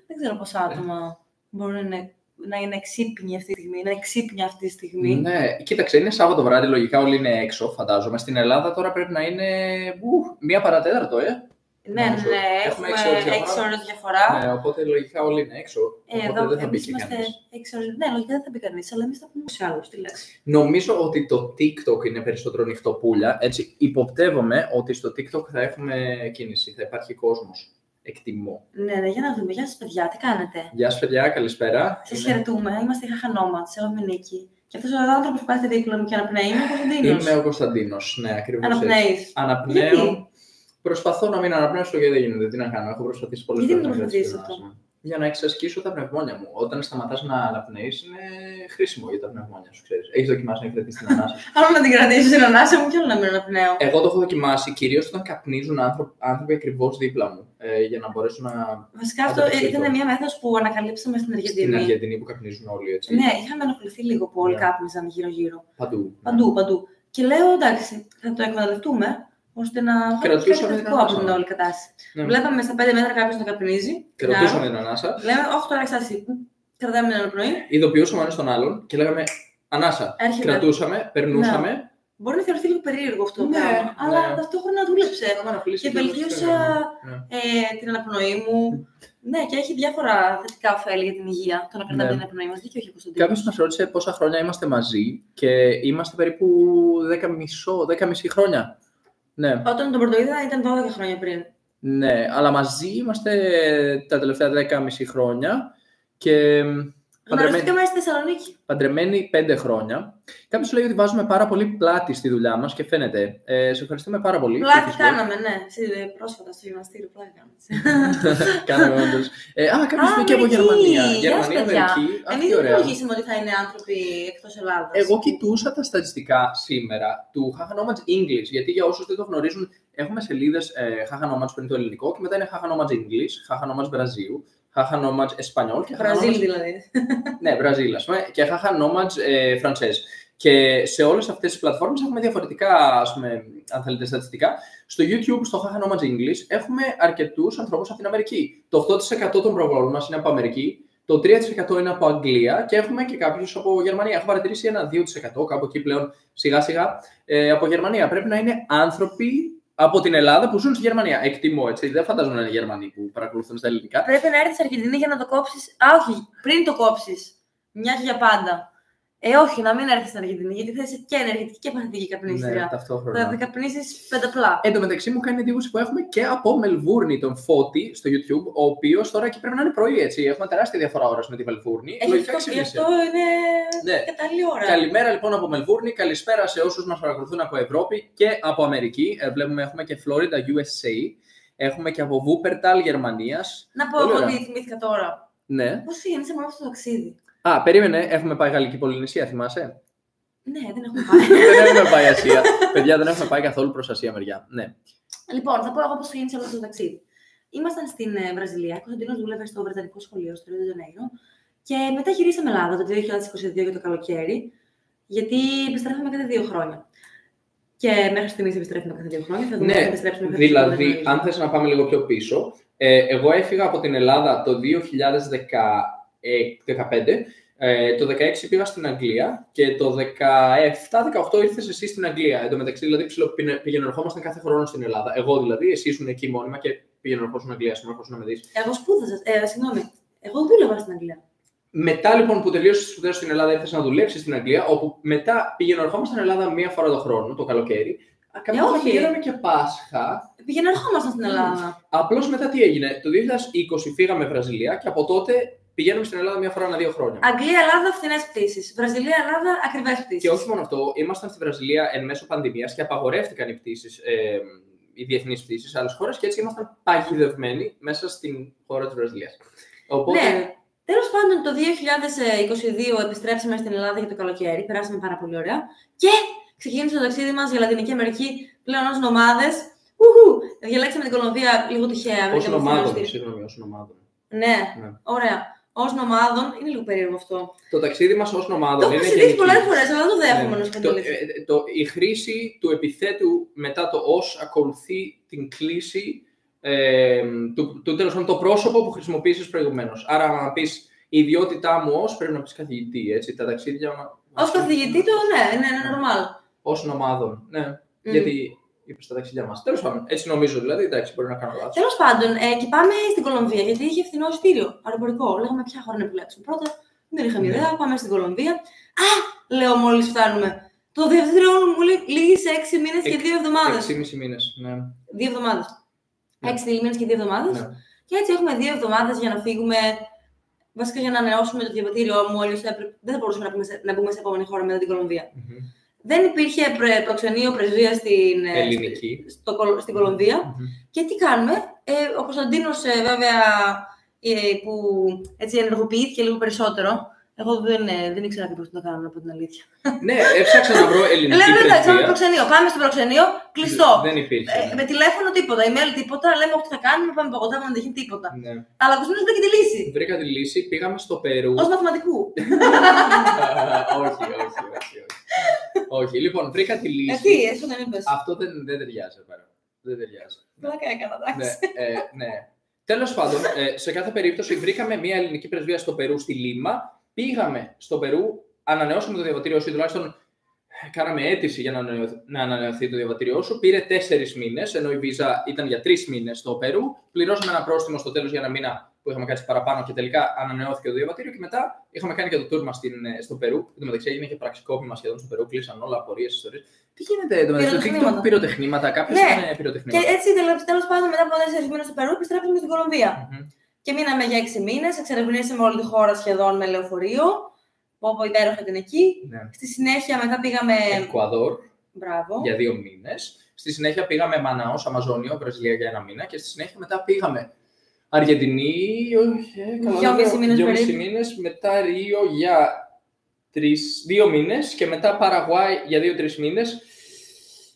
Δεν ξέρω πόσα άτομα μπορούν να είναι εξύπνοι αυτή τη στιγμή. Ναι, κοίταξε, είναι Σάββατο βράδυ, λογικά όλοι είναι έξω, φαντάζομαι. Στην Ελλάδα τώρα πρέπει να είναι μία παρατέταρτο, Ναι, έχουμε 6 ώρες διαφορά. Ναι, οπότε λογικά όλοι είναι έξω. Οπότε δεν θα μπει και κανείς. Ναι, λογικά δεν θα μπει κανείς, αλλά εμείς θα πούμε σε άλλους. Νομίζω ότι το TikTok είναι περισσότερο νυχτοπούλια. Έτσι, υποπτεύομαι ότι στο TikTok θα έχουμε κίνηση, θα υπάρχει κόσμος. Εκτιμώ. Ναι, για να δούμε. Γεια σας, παιδιά, τι κάνετε? Γεια σας, παιδιά, καλησπέρα. Σας χαιρετούμε. Είμαστε οι Χαχανόματς, εγώ είμαι η Νίκη. Και αυτός ο άνθρωπος που κάθεται δίπλα μου και αναπνέει είναι ο Κωνσταντίνος. Είμαι ο Κωνσταντίνος, ναι, ακριβώς. Αναπνέεις? Αναπνέω. Γιατί? Προσπαθώ να μην αναπνέωσω γιατί δεν γίνεται. Τι να κάνω, έχω προσπαθήσει πολλές φορές. Γιατί δεν το προσπαθήσεις αυτό? Για να εξασκήσω τα πνευμόνια μου. Όταν σταματάς να αναπνέεις, είναι χρήσιμο για τα πνευμόνια σου, ξέρεις. Έχεις δοκιμάσει να κρατήσεις την ανάσα σου? Άλλο να την κρατήσεις την ανάσα μου και άλλο να μην αναπνέω. Εγώ το έχω δοκιμάσει, κυρίως όταν καπνίζουν άνθρωποι ακριβώς δίπλα μου. Για να μπορέσω να. Βασικά αυτό ήταν μια μέθοδος που ανακαλύψαμε στην Αργεντινή. Στην Αργεντινή που καπνίζουν όλοι, έτσι. Ναι, είχαμε ενοχληθεί λίγο που όλοι κάπνιζαν γύρω-γύρω. Παντού. Και λέω εντάξει, θα το εκμεταλλευτούμε. Ώστε να κρατούσαμε την ανάσα από την όλη κατάσταση. Ναι. Βλέπαμε στα 5 μέτρα κάποιος να καπνίζει. Κρατούσαμε την ανάσα. Λέμε, όχι τώρα εξάσι. Κρατάμε την αναπνοή. Ειδοποιούσαμε ένα τον άλλον και λέγαμε ανάσα. Κρατούσαμε, περνούσαμε. Ναι. Μπορεί να θεωρηθεί λίγο περίεργο αυτό το πράγμα. Αλλά ταυτόχρονα δούλεψε. Και βελτίωσα την αναπνοή μου. Ναι, και έχει διάφορα θετικά ωφέλη για την υγεία το να κρατάμε την αναπνοή μας. Δίκιο έχει ο Κωνσταντίνος. Κάποιος μας ρώτησε πόσα χρόνια είμαστε μαζί και είμαστε περίπου 10,5 χρόνια. Ναι. Όταν τον πρωτοείδα ήταν 12 χρόνια πριν. Ναι, αλλά μαζί είμαστε τα τελευταία 10,5 χρόνια και γνωριστήκαμε στη Θεσσαλονίκη. Παντρεμένοι 5 χρόνια. Κάποιος λέει ότι βάζουμε πάρα πολύ πλάτη στη δουλειά μας και φαίνεται. Σε ευχαριστούμε πάρα πολύ. Πλάτη κάναμε, ναι. Πρόσφατα στο γυμναστήριο πλάτη κάναμε. Κάναμε όντως. Κάποιος είναι και από Γερμανία. Γερμανία, Αμερική. Εμείς δεν υπολογίσαμε ότι θα είναι άνθρωποι εκτός Ελλάδας. Εγώ κοιτούσα τα στατιστικά σήμερα του Χαχανόματς English, γιατί για όσους δεν το γνωρίζουν, έχουμε σελίδες Χαχανόματς πριν το ελληνικό και μετά είναι Χαχανόματς English, Χαχανόματς Βραζίου. Χαχανόματς Εσπανιόλ και Βραζίλ δηλαδή. Ναι, Βραζίλ, ας πούμε, και Χαχανόματς Φραντσέζ. Και σε όλες αυτές τις πλατφόρμες έχουμε διαφορετικά, ας πούμε, αν θέλετε, στατιστικά. Στο YouTube, στο Χαχανόματς English, έχουμε αρκετούς ανθρώπους από την Αμερική. Το 8% των προβολών μας είναι από Αμερική, το 3% είναι από Αγγλία και έχουμε και κάποιους από Γερμανία. Έχω παρατηρήσει ένα 2% κάπου εκεί πλέον σιγά-σιγά από Γερμανία. Πρέπει να είναι άνθρωποι από την Ελλάδα που ζουν στη Γερμανία. Εκτιμώ, έτσι. Δεν φαντάζομαι να είναι Γερμανοί που παρακολουθούν στα ελληνικά. Πρέπει να έρθει στην Αργεντινή για να το κόψεις. Όχι, πριν το κόψεις. Μια και για πάντα. Όχι, να μην έρθει στην Αργεντινή, γιατί θα είσαι και ενεργητική και παθητική καπνίστρια. Ναι, ταυτόχρονα. Θα καπνίσεις πενταπλά. Εν τω μεταξύ μου κάνει εντύπωση που έχουμε και από Μελβούρνη τον Φώτη στο YouTube, ο οποίος τώρα εκεί πρέπει να είναι πρωί, έτσι. Έχουμε τεράστια διαφορά ώρας με τη Μελβούρνη. Γι' αυτό είναι κατάλληλη ώρα. Καλημέρα λοιπόν από Μελβούρνη, καλησπέρα σε όσους μας παρακολουθούν από Ευρώπη και από Αμερική. Βλέπουμε έχουμε και Florida, USA. Έχουμε και από Βούπερταλ, Γερμανίας. Να πω εγώ τι θυμήθηκα τώρα. Ναι. Πώς γίνεσαι μόνο αυτό το ταξίδι? Περίμενε, έχουμε πάει Γαλλική Πολυνησία, θυμάσαι? Ναι, δεν έχουμε πάει. Δεν έχουμε πάει Ασία. Παιδιά, δεν έχουμε πάει καθόλου προς Ασία μεριά. Ναι. Λοιπόν, θα πω εγώ πώς γίνεσαι όλο αυτό το ταξίδι. Ήμασταν στην Βραζιλία, ο Κωνσταντίνος δούλευε στο Βρετανικό Σχολείο, στο Ρίο ντε Τζανέιρο. Και μετά γυρίσαμε Ελλάδα το 2022 για το καλοκαίρι, γιατί επιστρέφαμε κάθε 2 χρόνια. Και μέχρι στιγμής επιστρέφουμε κάθε 2 χρόνια. Θα δούμε αν επιστρέψουμε κάθε 2 χρόνια. Δηλαδή, αν θες να πάμε λίγο πιο πίσω, εγώ έφυγα από την Ελλάδα το 2015. Το 2016 πήγα στην Αγγλία και το 2017-2018 ήρθες εσύ στην Αγγλία. Εν τω μεταξύ, δηλαδή, πηγαινορχόμασταν κάθε χρόνο στην Ελλάδα. Εγώ δηλαδή, εσύ ήσουν εκεί μόνιμα και πηγαινορχόσουν στην Αγγλία, να με δεις. Εγώ σπούδασα. Συγγνώμη, εγώ δούλευα στην Αγγλία. Μετά λοιπόν που τελείωσες τις σπουδές στην Ελλάδα, ήρθες να δουλέψεις στην Αγγλία, όπου μετά πηγαινορχόμασταν στην Ελλάδα μία φορά το χρόνο, το καλοκαίρι. Κάποια φορά πηγαίναμε και Πάσχα. Πηγαινορχόμασταν στην Ελλάδα. Απλώς μετά τι έγινε? Το 2020 φύγαμε Βραζιλία και από τότε πηγαίνουμε στην Ελλάδα μία φορά ανά 2 χρόνια. Αγγλία, Ελλάδα, φθηνές πτήσεις. Βραζιλία, Ελλάδα, ακριβές πτήσεις. Και όχι μόνο αυτό, ήμασταν στη Βραζιλία εν μέσω πανδημίας και απαγορεύτηκαν οι πτήσεις, οι διεθνείς πτήσεις σε άλλες χώρες και έτσι ήμασταν παγιδευμένοι μέσα στην χώρα της Βραζιλίας. Οπότε... Ναι. Τέλος πάντων, το 2022 επιστρέψαμε στην Ελλάδα για το καλοκαίρι, περάσαμε πάρα πολύ ωραία και ξεκίνησε το ταξίδι μας για Λατινική Αμερική πλέον ως νομάδες. Διαλέξαμε την Κολομβία λίγο τυχαία. Ως νομάδων, συγγνώμη, ως νομάδων. Ναι, ωραία. Ως νομάδων, είναι λίγο περίεργο αυτό. Το ταξίδι μας ως νομάδων. Το έχω συζητήσει πολλές φορές, αλλά δεν το δέχομαι να σου Η χρήση του επιθέτου μετά το ως ακολουθεί την κλίση τέλος πάντων το πρόσωπο που χρησιμοποίησες προηγουμένως. Άρα, αν πεις η ιδιότητά μου ως, πρέπει να πεις καθηγητή, έτσι, τα ταξίδια. Ως καθηγητή, ναι, normal. Ως ομάδων, ναι. Γιατί είπες τα ταξίδια μας. Τέλος πάντων, έτσι νομίζω δηλαδή, εντάξει, μπορεί να κάνω λάθος. Τέλος πάντων, και πάμε στην Κολομβία, γιατί είχε φθηνό εισιτήριο αεροπορικό. Λέγαμε ποια χώρα να επιλέξουμε πρώτα. Δεν είχαμε ιδέα, πάμε στην Κολομβία. Λέω μόλις φτάνουμε. Το διευθυντήριό μου λύγει σε 6 μήνες και 2 εβδομάδες. 6,5 μήνες, ναι. 2 εβδομάδες. 6 μήνες και 2 εβδομάδες. Ναι. Και έτσι έχουμε 2 εβδομάδες για να φύγουμε. Βασικά για να ανανεώσουμε το διαβατήριό μου, αλλιώς δεν θα μπορούσαμε να μπούμε σε επόμενη χώρα μετά την Κολομβία. Δεν υπήρχε προξενείο πρεσβεία στην Κολομβία. Και τι κάνουμε, ο Κωνσταντίνος βέβαια που έτσι ενεργοποιήθηκε λίγο περισσότερο. Εγώ δεν ήξερα ακριβώς τι να κάνω, να πω την αλήθεια. Ναι, έψαξα να βρω ελληνική πρεσβεία. Προξενείο. Πάμε στο προξενείο, κλειστό. Δεν υπήρχε. Με τηλέφωνο τίποτα, email τίποτα. Λέμε ό,τι θα κάνουμε, πάμε παγωτά, δεν έχει τίποτα. Ναι. Αλλά ο Κωνσταντίνος βρήκε τη λύση. Βρήκα τη λύση, πήγαμε στο Περού. Ως μαθηματικού. Όχι. Λοιπόν, βρήκα τη λύση. Τι, έτσι δεν είπες. Αυτό δεν ταιριάζει, πέρα. Δεν ταιριάζει. Πλάκα έκανα, εντάξει. Ναι. Τέλος πάντων, σε κάθε περίπτωση βρήκαμε μια ελληνική πρεσβεία στο Περού, στη Λίμα. Πήγαμε στο Περού, ανανεώσαμε το διαβατήριό σου, τουλάχιστον κάναμε αίτηση για να ανανεωθεί το διαβατήριό σου. Πήρε 4 μήνες, ενώ η βίζα ήταν για 3 μήνες στο Περού. Πληρώσαμε ένα πρόστιμο στο τέλος για ένα μήνα που είχαμε κάτσει παραπάνω και τελικά ανανεώθηκε το διαβατήριο. Και μετά είχαμε κάνει και το tour μας στο Περού. Εν τω μεταξύ έγινε και πραξικόπημα σχεδόν στο Περού, κλείσαν όλα, απορίες, ιστορίες. Τι γίνεται εδώ μεταξύ, πυροτεχνήματα, κάποιος είναι πυροτεχνήματα. Και έτσι τέλος πάντων μετά από 4 μήνες στο Περού επιστρέψαμε στην Κολομβία. Και μείναμε για 6 μήνες, εξερευνήσαμε όλη τη χώρα σχεδόν με λεωφορείο. Όπου υπέροχα ήταν εκεί. Ναι. Στη συνέχεια μετά πήγαμε. Εκουαδόρ. Μπράβο. Για 2 μήνες. Στη συνέχεια πήγαμε Μανάος, Αμαζόνιο, Βραζιλία για 1 μήνα. Και στη συνέχεια μετά πήγαμε Αργεντινή. 2,5 μήνες. Μετά Ρίο για 2 μήνες. Και μετά Παραγουάι για 2-3 μήνες.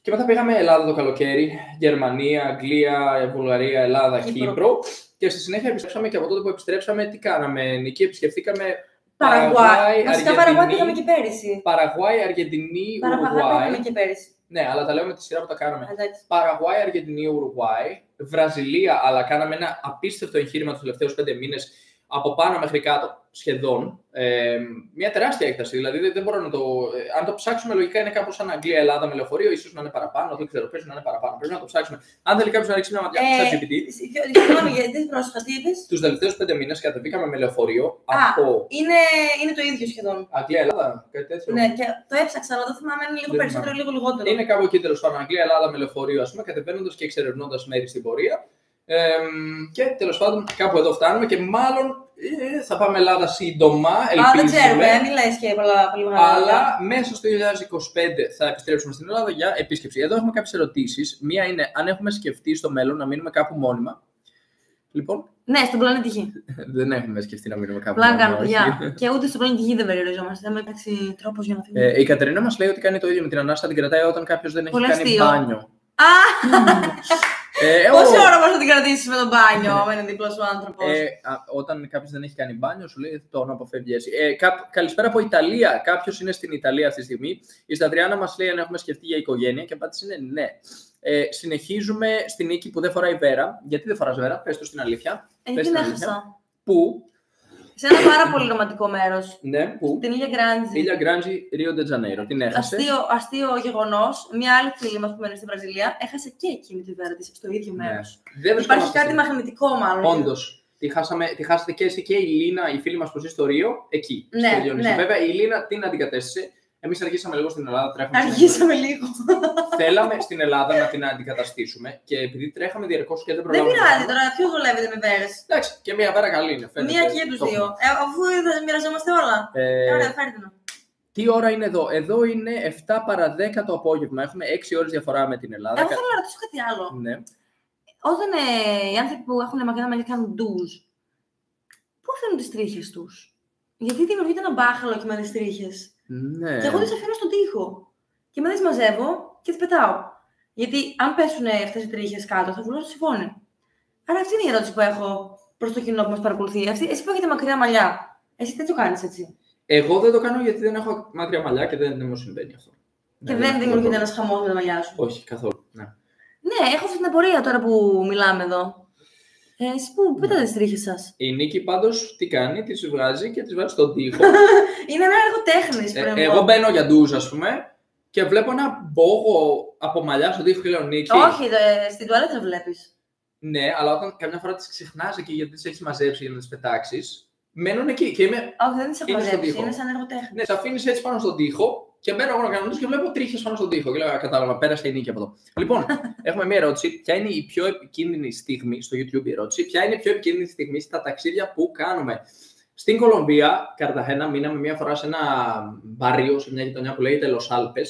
Και μετά πήγαμε Ελλάδα το καλοκαίρι. Γερμανία, Αγγλία, Βουλγαρία, Ελλάδα, Κύπρο. Και στη συνέχεια επιστρέψαμε και από τότε που επιστρέψαμε, τι κάναμε. Εκεί επισκεφθήκαμε. Παραγουάι. Βασικά Παραγουάι πήγαμε και πέρυσι. Παραγουάι, Αργεντινή, Ουρουγουάι. Πήγαμε και πέρυσι. Ναι, αλλά τα λέω με τη σειρά που τα κάναμε. Παραγουάι, Αργεντινή, Ουρουγουάι. Βραζιλία, αλλά κάναμε ένα απίστευτο εγχείρημα τους τελευταίους 5 μήνες. Από πάνω μέχρι κάτω σχεδόν. Μια τεράστια έκταση. Δηλαδή δεν μπορώ να το. Αν το ψάξουμε, λογικά είναι κάπως σαν Αγγλία, Ελλάδα με λεωφορείο, ίσως να είναι παραπάνω. Δεν ξέρω, πρέπει να είναι παραπάνω. Πρέπει να το ψάξουμε. Αν θέλει κάποιος να ρίξει μια ματιά στο ChatGPT. Συγγνώμη, γιατί πρόσφατα τι είπες. Τους τελευταίους 5 μήνες κατεβήκαμε με λεωφορείο. Είναι το ίδιο σχεδόν. Αγγλία, Ελλάδα, κάτι τέτοιο. Ναι, και το έψαξα, αλλά δεν θυμάμαι, είναι λίγο περισσότερο ή λίγο λιγότερο. Είναι κάπου εκεί τέλος πάντων. Αγγλία, Ελλάδα με λεωφορείο, ας πούμε, κατεβαίνοντας και εξερευνώντας μέρη στην πορεία. Και τέλος πάντων κάπου εδώ φτάνουμε και μάλλον θα πάμε Ελλάδα σύντομα. Δεν ξέρουμε, μην λες και πολύ μεγάλα. Αλλά μέσα στο 2025 θα επιστρέψουμε στην Ελλάδα για επίσκεψη. Εδώ έχουμε κάποιες ερωτήσεις. Μία είναι αν έχουμε σκεφτεί στο μέλλον να μείνουμε κάπου μόνιμα. Λοιπόν. Ναι, στον πλανήτη Γη. Δεν έχουμε σκεφτεί να μείνουμε κάπου μόνιμα. Πλάκα, και ούτε στον πλανήτη Γη δεν περιοριζόμαστε. Δεν υπάρχει τρόπος για να φύγουμε. Η Κατερίνα μας λέει ότι κάνει το ίδιο με την ανάσα, την κρατάει όταν κάποιος δεν έχει κάνει μπάνιο. Πόση ώρα μπορείς να την κρατήσεις με τον μπάνιο, με έναν διπλό σου άνθρωπο. Όταν κάποιος δεν έχει κάνει μπάνιο, σου λέει το να αποφεύγει έτσι. Καλησπέρα από Ιταλία. Κάποιος είναι στην Ιταλία αυτή τη στιγμή. Η Σταδριάνα μας λέει αν έχουμε σκεφτεί για οικογένεια και η απάντηση είναι ναι. Συνεχίζουμε στην Νίκη που δεν φοράει βέρα. Γιατί δεν φοράς βέρα, πες το στην αλήθεια. Την έχασα. Πού? Σε ένα πάρα πολύ ρομαντικό μέρος. Ναι, πού? Την Ήλια Γκράντζι. Ήλια Γκράντζι, Ρίο ντε Τζανέιρο. Την έχασε. Αστείο γεγονός. Μια άλλη φίλη μας που μένει στη Βραζιλία έχασε και εκείνη τη βέρα της στο ίδιο μέρος. Ναι. Υπάρχει κάτι μαγνητικό, μάλλον. Όντως. Τη χάσατε και εσύ και η Λίνα, η φίλη μας που ζει στο Ρίο, εκεί. Ναι, στο Διονύσιο. Ναι. Βέβαια η Λίνα την αντικατέστησε. Εμείς αργήσαμε λίγο στην Ελλάδα. Αργήσαμε λίγο. Θέλαμε στην Ελλάδα να την αντικαταστήσουμε και επειδή τρέχαμε διαρκώς και δεν προλάβαμε. Δεν πειράζει τώρα, ποιο δουλεύετε με βέρες. Εντάξει, και μία βέρα καλή είναι. Μία και για τους δύο. Αφού δεν μοιραζόμαστε όλα. Ωραία, φέρτε να. Τι ώρα είναι εδώ? Εδώ είναι 7 παρα 10 το απόγευμα. Έχουμε 6 ώρες διαφορά με την Ελλάδα. Εγώ θέλω να ρωτήσω κάτι άλλο. Ναι. Όταν οι άνθρωποι που έχουν μακριά μαλλιά κάνουν ντουζ, πού αφήνουν τις τρίχες τους? Γιατί δημιουργείται ένα μπάχαλο και με τις τρίχες. Ναι. Και εγώ τις αφήνω στον τοίχο. Και μετά τις μαζεύω και τις πετάω. Γιατί αν πέσουν αυτές οι τρίχες κάτω, θα βουλώσουν το σιφόνι. Άρα αυτή είναι η ερώτηση που έχω προς το κοινό που μας παρακολουθεί. Εσύ που έχετε μακριά μαλλιά, εσύ δεν το κάνεις έτσι? Εγώ δεν το κάνω γιατί δεν έχω μακριά μαλλιά και δεν μου συμβαίνει αυτό. Και δεν δημιουργείται ένας χαμός με τα μαλλιά σου? Όχι, καθόλου. Ναι. Ναι, έχω αυτή την απορία τώρα που μιλάμε εδώ. Εσείς πού πείτε τις τρίχες σας? Η Νίκη πάντως τι κάνει, τις βγάζει και τις βάζει στον τοίχο. Είναι ένα έργο τέχνης. Εγώ μπαίνω για ντουζ, ας πούμε, και βλέπω ένα μπόγο από μαλλιά στον τοίχο και λέω Νίκη. Όχι, στην τουαλέτα βλέπεις. Ναι, αλλά όταν καμιά φορά τις ξεχνάς εκεί γιατί τις έχεις μαζέψει για να τις πετάξεις, μένουν εκεί και είμαι. Όχι, δεν τις έχω μαζέψει, είναι σαν έργο τέχνης. Ναι, τις αφήνεις έτσι πάνω στον τοίχο και μπαίνω εγώ να κάνω ντουζ και βλέπω τρίχες πάνω στον τοίχο. Και λέω, κατάλαβα, πέρασε η Νίκη από εδώ. Λοιπόν, έχουμε μία ερώτηση. Ποια είναι η πιο επικίνδυνη στιγμή, στο YouTube η ερώτηση, ποια είναι η πιο επικίνδυνη στιγμή στα ταξίδια που κάνουμε? Στην Κολομβία, Καρταχένα, μείναμε μία φορά σε ένα μπαρίο, σε μια γειτονιά που λέγεται Los Alpes.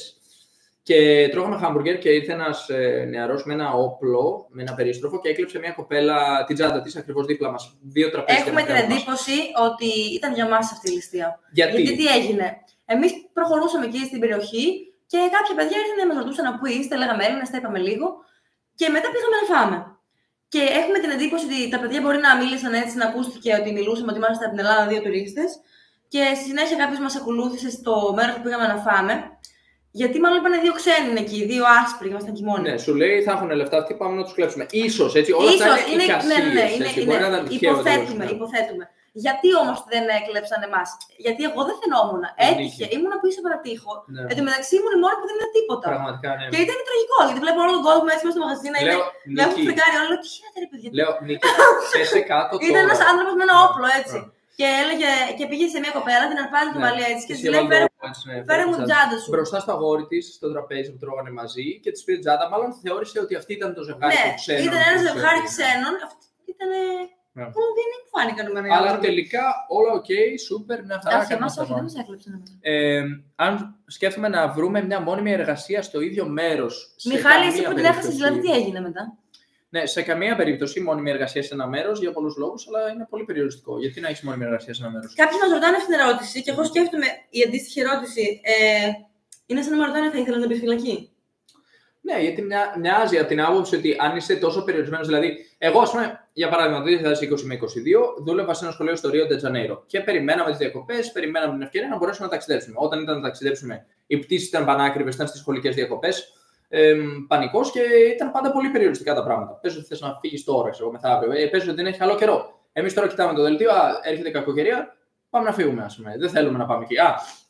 Και τρώγαμε χάμπουργκερ και ήρθε ένας νεαρός με ένα όπλο, με ένα περίστροφο και έκλεψε μια κοπέλα την τσάντα της ακριβώς δίπλα μας. Δύο τραπέζια. Έχουμε την εντύπωση ότι ήταν για μας αυτή η ληστεία. Γιατί τι έγινε? Εμείς προχωρούσαμε εκεί στην περιοχή και κάποια παιδιά ήρθαν να μας ρωτούσαν από πού είστε, λέγαμε Έλληνες, τα είπαμε λίγο και μετά πήγαμε να φάμε. Και έχουμε την εντύπωση ότι τα παιδιά μπορεί να μίλησαν έτσι, να ακούστηκε ότι μιλούσαμε ότι είμαστε από την Ελλάδα δύο τουρίστες και στη συνέχεια κάποιος μας ακολούθησε στο μέρος που πήγαμε να φάμε. Γιατί μάλλον είπανε δύο ξένοι είναι εκεί, δύο άσπροι, ήμασταν εκεί μόνοι. Ναι, σου λέει θα έχουν λεφτά αυτοί, πάμε να τους κλέψουμε. Ίσως, έτσι, όλα αυτά είναι εικασίες. Ναι, υποθέτουμε. Γιατί όμως δεν έκλεψαν εμάς? Γιατί εγώ δεν φαινόμουν. Έτυχε, ήμουν πίσω από ένα τύχο. Ναι. Εν τω μεταξύ ήμουν η μόνη που δεν είδα τίποτα. Πραγματικά, ναι. Και ήταν τραγικό, γιατί βλέπω όλο τον κόσμο έτσι μέσα στο μαγαζί να είναι. Να έχουν φρικάρει όλο. Τι γίνεται, ρε παιδιά. Λέω, Νίκη, πέσε κάτω τώρα. Ήταν ένας άνθρωπος με ένα όπλο έτσι. Και έλεγε και πήγε σε μια κοπέλα, την αρπάζει το μαλλί έτσι και της λέει: Φέρε μου τσάντα σου. Μπροστά στο αγόρι της, στο τραπέζι που τρώγανε μαζί και της πήρε τσάντα. Μάλλον θεώρησε ότι αυτή ήταν το ζευγάρι του ξένων. Ναι, ήταν ένα ζευγάρι ξένων. Αυτή ήταν. Κολομβιανοί που φάνηκαν εμένα. Αλλά τελικά όλα οκ, σούπερ, μια χαρά. Όχι, εμάς όχι, δεν μας έκλεψαν. Αν σκέφτομαι να βρούμε μια μόνιμη εργασία στο ίδιο μέρος. Μιχάλη, εσύ που την έχασες, δηλαδή τι έγινε μετά? Ναι, σε καμία περίπτωση μόνιμη εργασία σε ένα μέρος για πολλούς λόγους, αλλά είναι πολύ περιοριστικό. Γιατί να έχεις μόνιμη εργασία σε ένα μέρος? Κάποιοι μας ρωτάνε αυτή την ερώτηση και εγώ σκέφτομαι η αντίστοιχη ερώτηση. Είναι σαν να με ρωτάνε, θα ήθελα να μπει φυλακή? Ναι, γιατί μοιάζει από την άποψη ότι αν είσαι τόσο περιορισμένος. Δηλαδή, εγώ, ας πούμε, για παράδειγμα, το 2020 με 2022 δούλευα σε ένα σχολείο στο Ρίο ντε Τζανέιρο και περιμέναμε τις διακοπές, περιμέναμε την ευκαιρία να μπορέσουμε να ταξιδέψουμε. Όταν ήταν να ταξιδέψουμε, οι πτήσεις ήταν πανάκριβες, ήταν στις σχολικές διακοπές. Πανικός και ήταν πάντα πολύ περιοριστικά τα πράγματα. Πες ότι θες να φύγεις τώρα, ξέρω μεθαύριο. Πες ότι δεν έχει καλό καιρό. Εμείς τώρα κοιτάμε το δελτίο, έρχεται κακοκαιρία, πάμε να φύγουμε, ας πούμε. Δεν θέλουμε να πάμε εκεί.